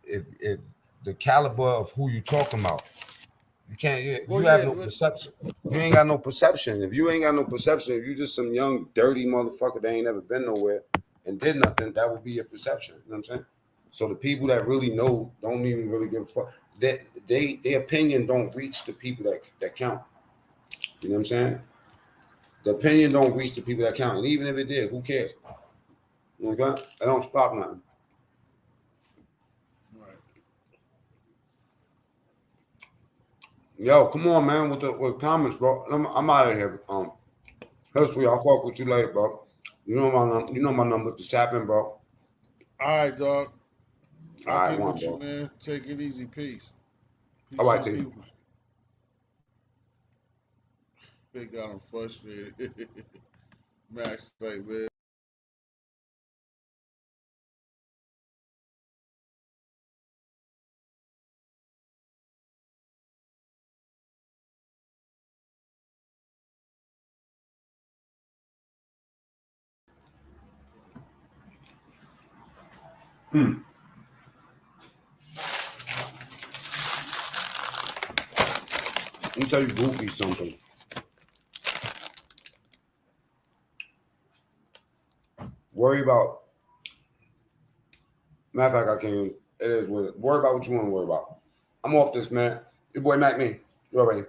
if the caliber of who you talking about, you can't. If Well, you have yeah, no perception, you ain't got no perception. If you ain't got no perception, if you just some young dirty motherfucker that ain't never been nowhere and did nothing, that would be your perception. You know what I'm saying? So the people that really know don't even really give a fuck. Their opinion don't reach the people that count. You know what I'm saying? The opinion don't reach the people that count, and even if it did, who cares? Okay, that don't stop nothing. right. Yo, come on, man, with comments, bro. I'm out of here. History, I'll fuck with you later, bro. You know my number. Just tap in, bro. All right, dog. All I'll right, get one, with you, bro. man. Take it easy. Peace. All Peace right, and T. people. They got him frustrated. Max, like, man. Let me tell you, Goofy, something. Worry about. Matter of fact, I can't. It is what. Worry about what you want to worry about. I'm off this, man. Your boy Mac me. You already.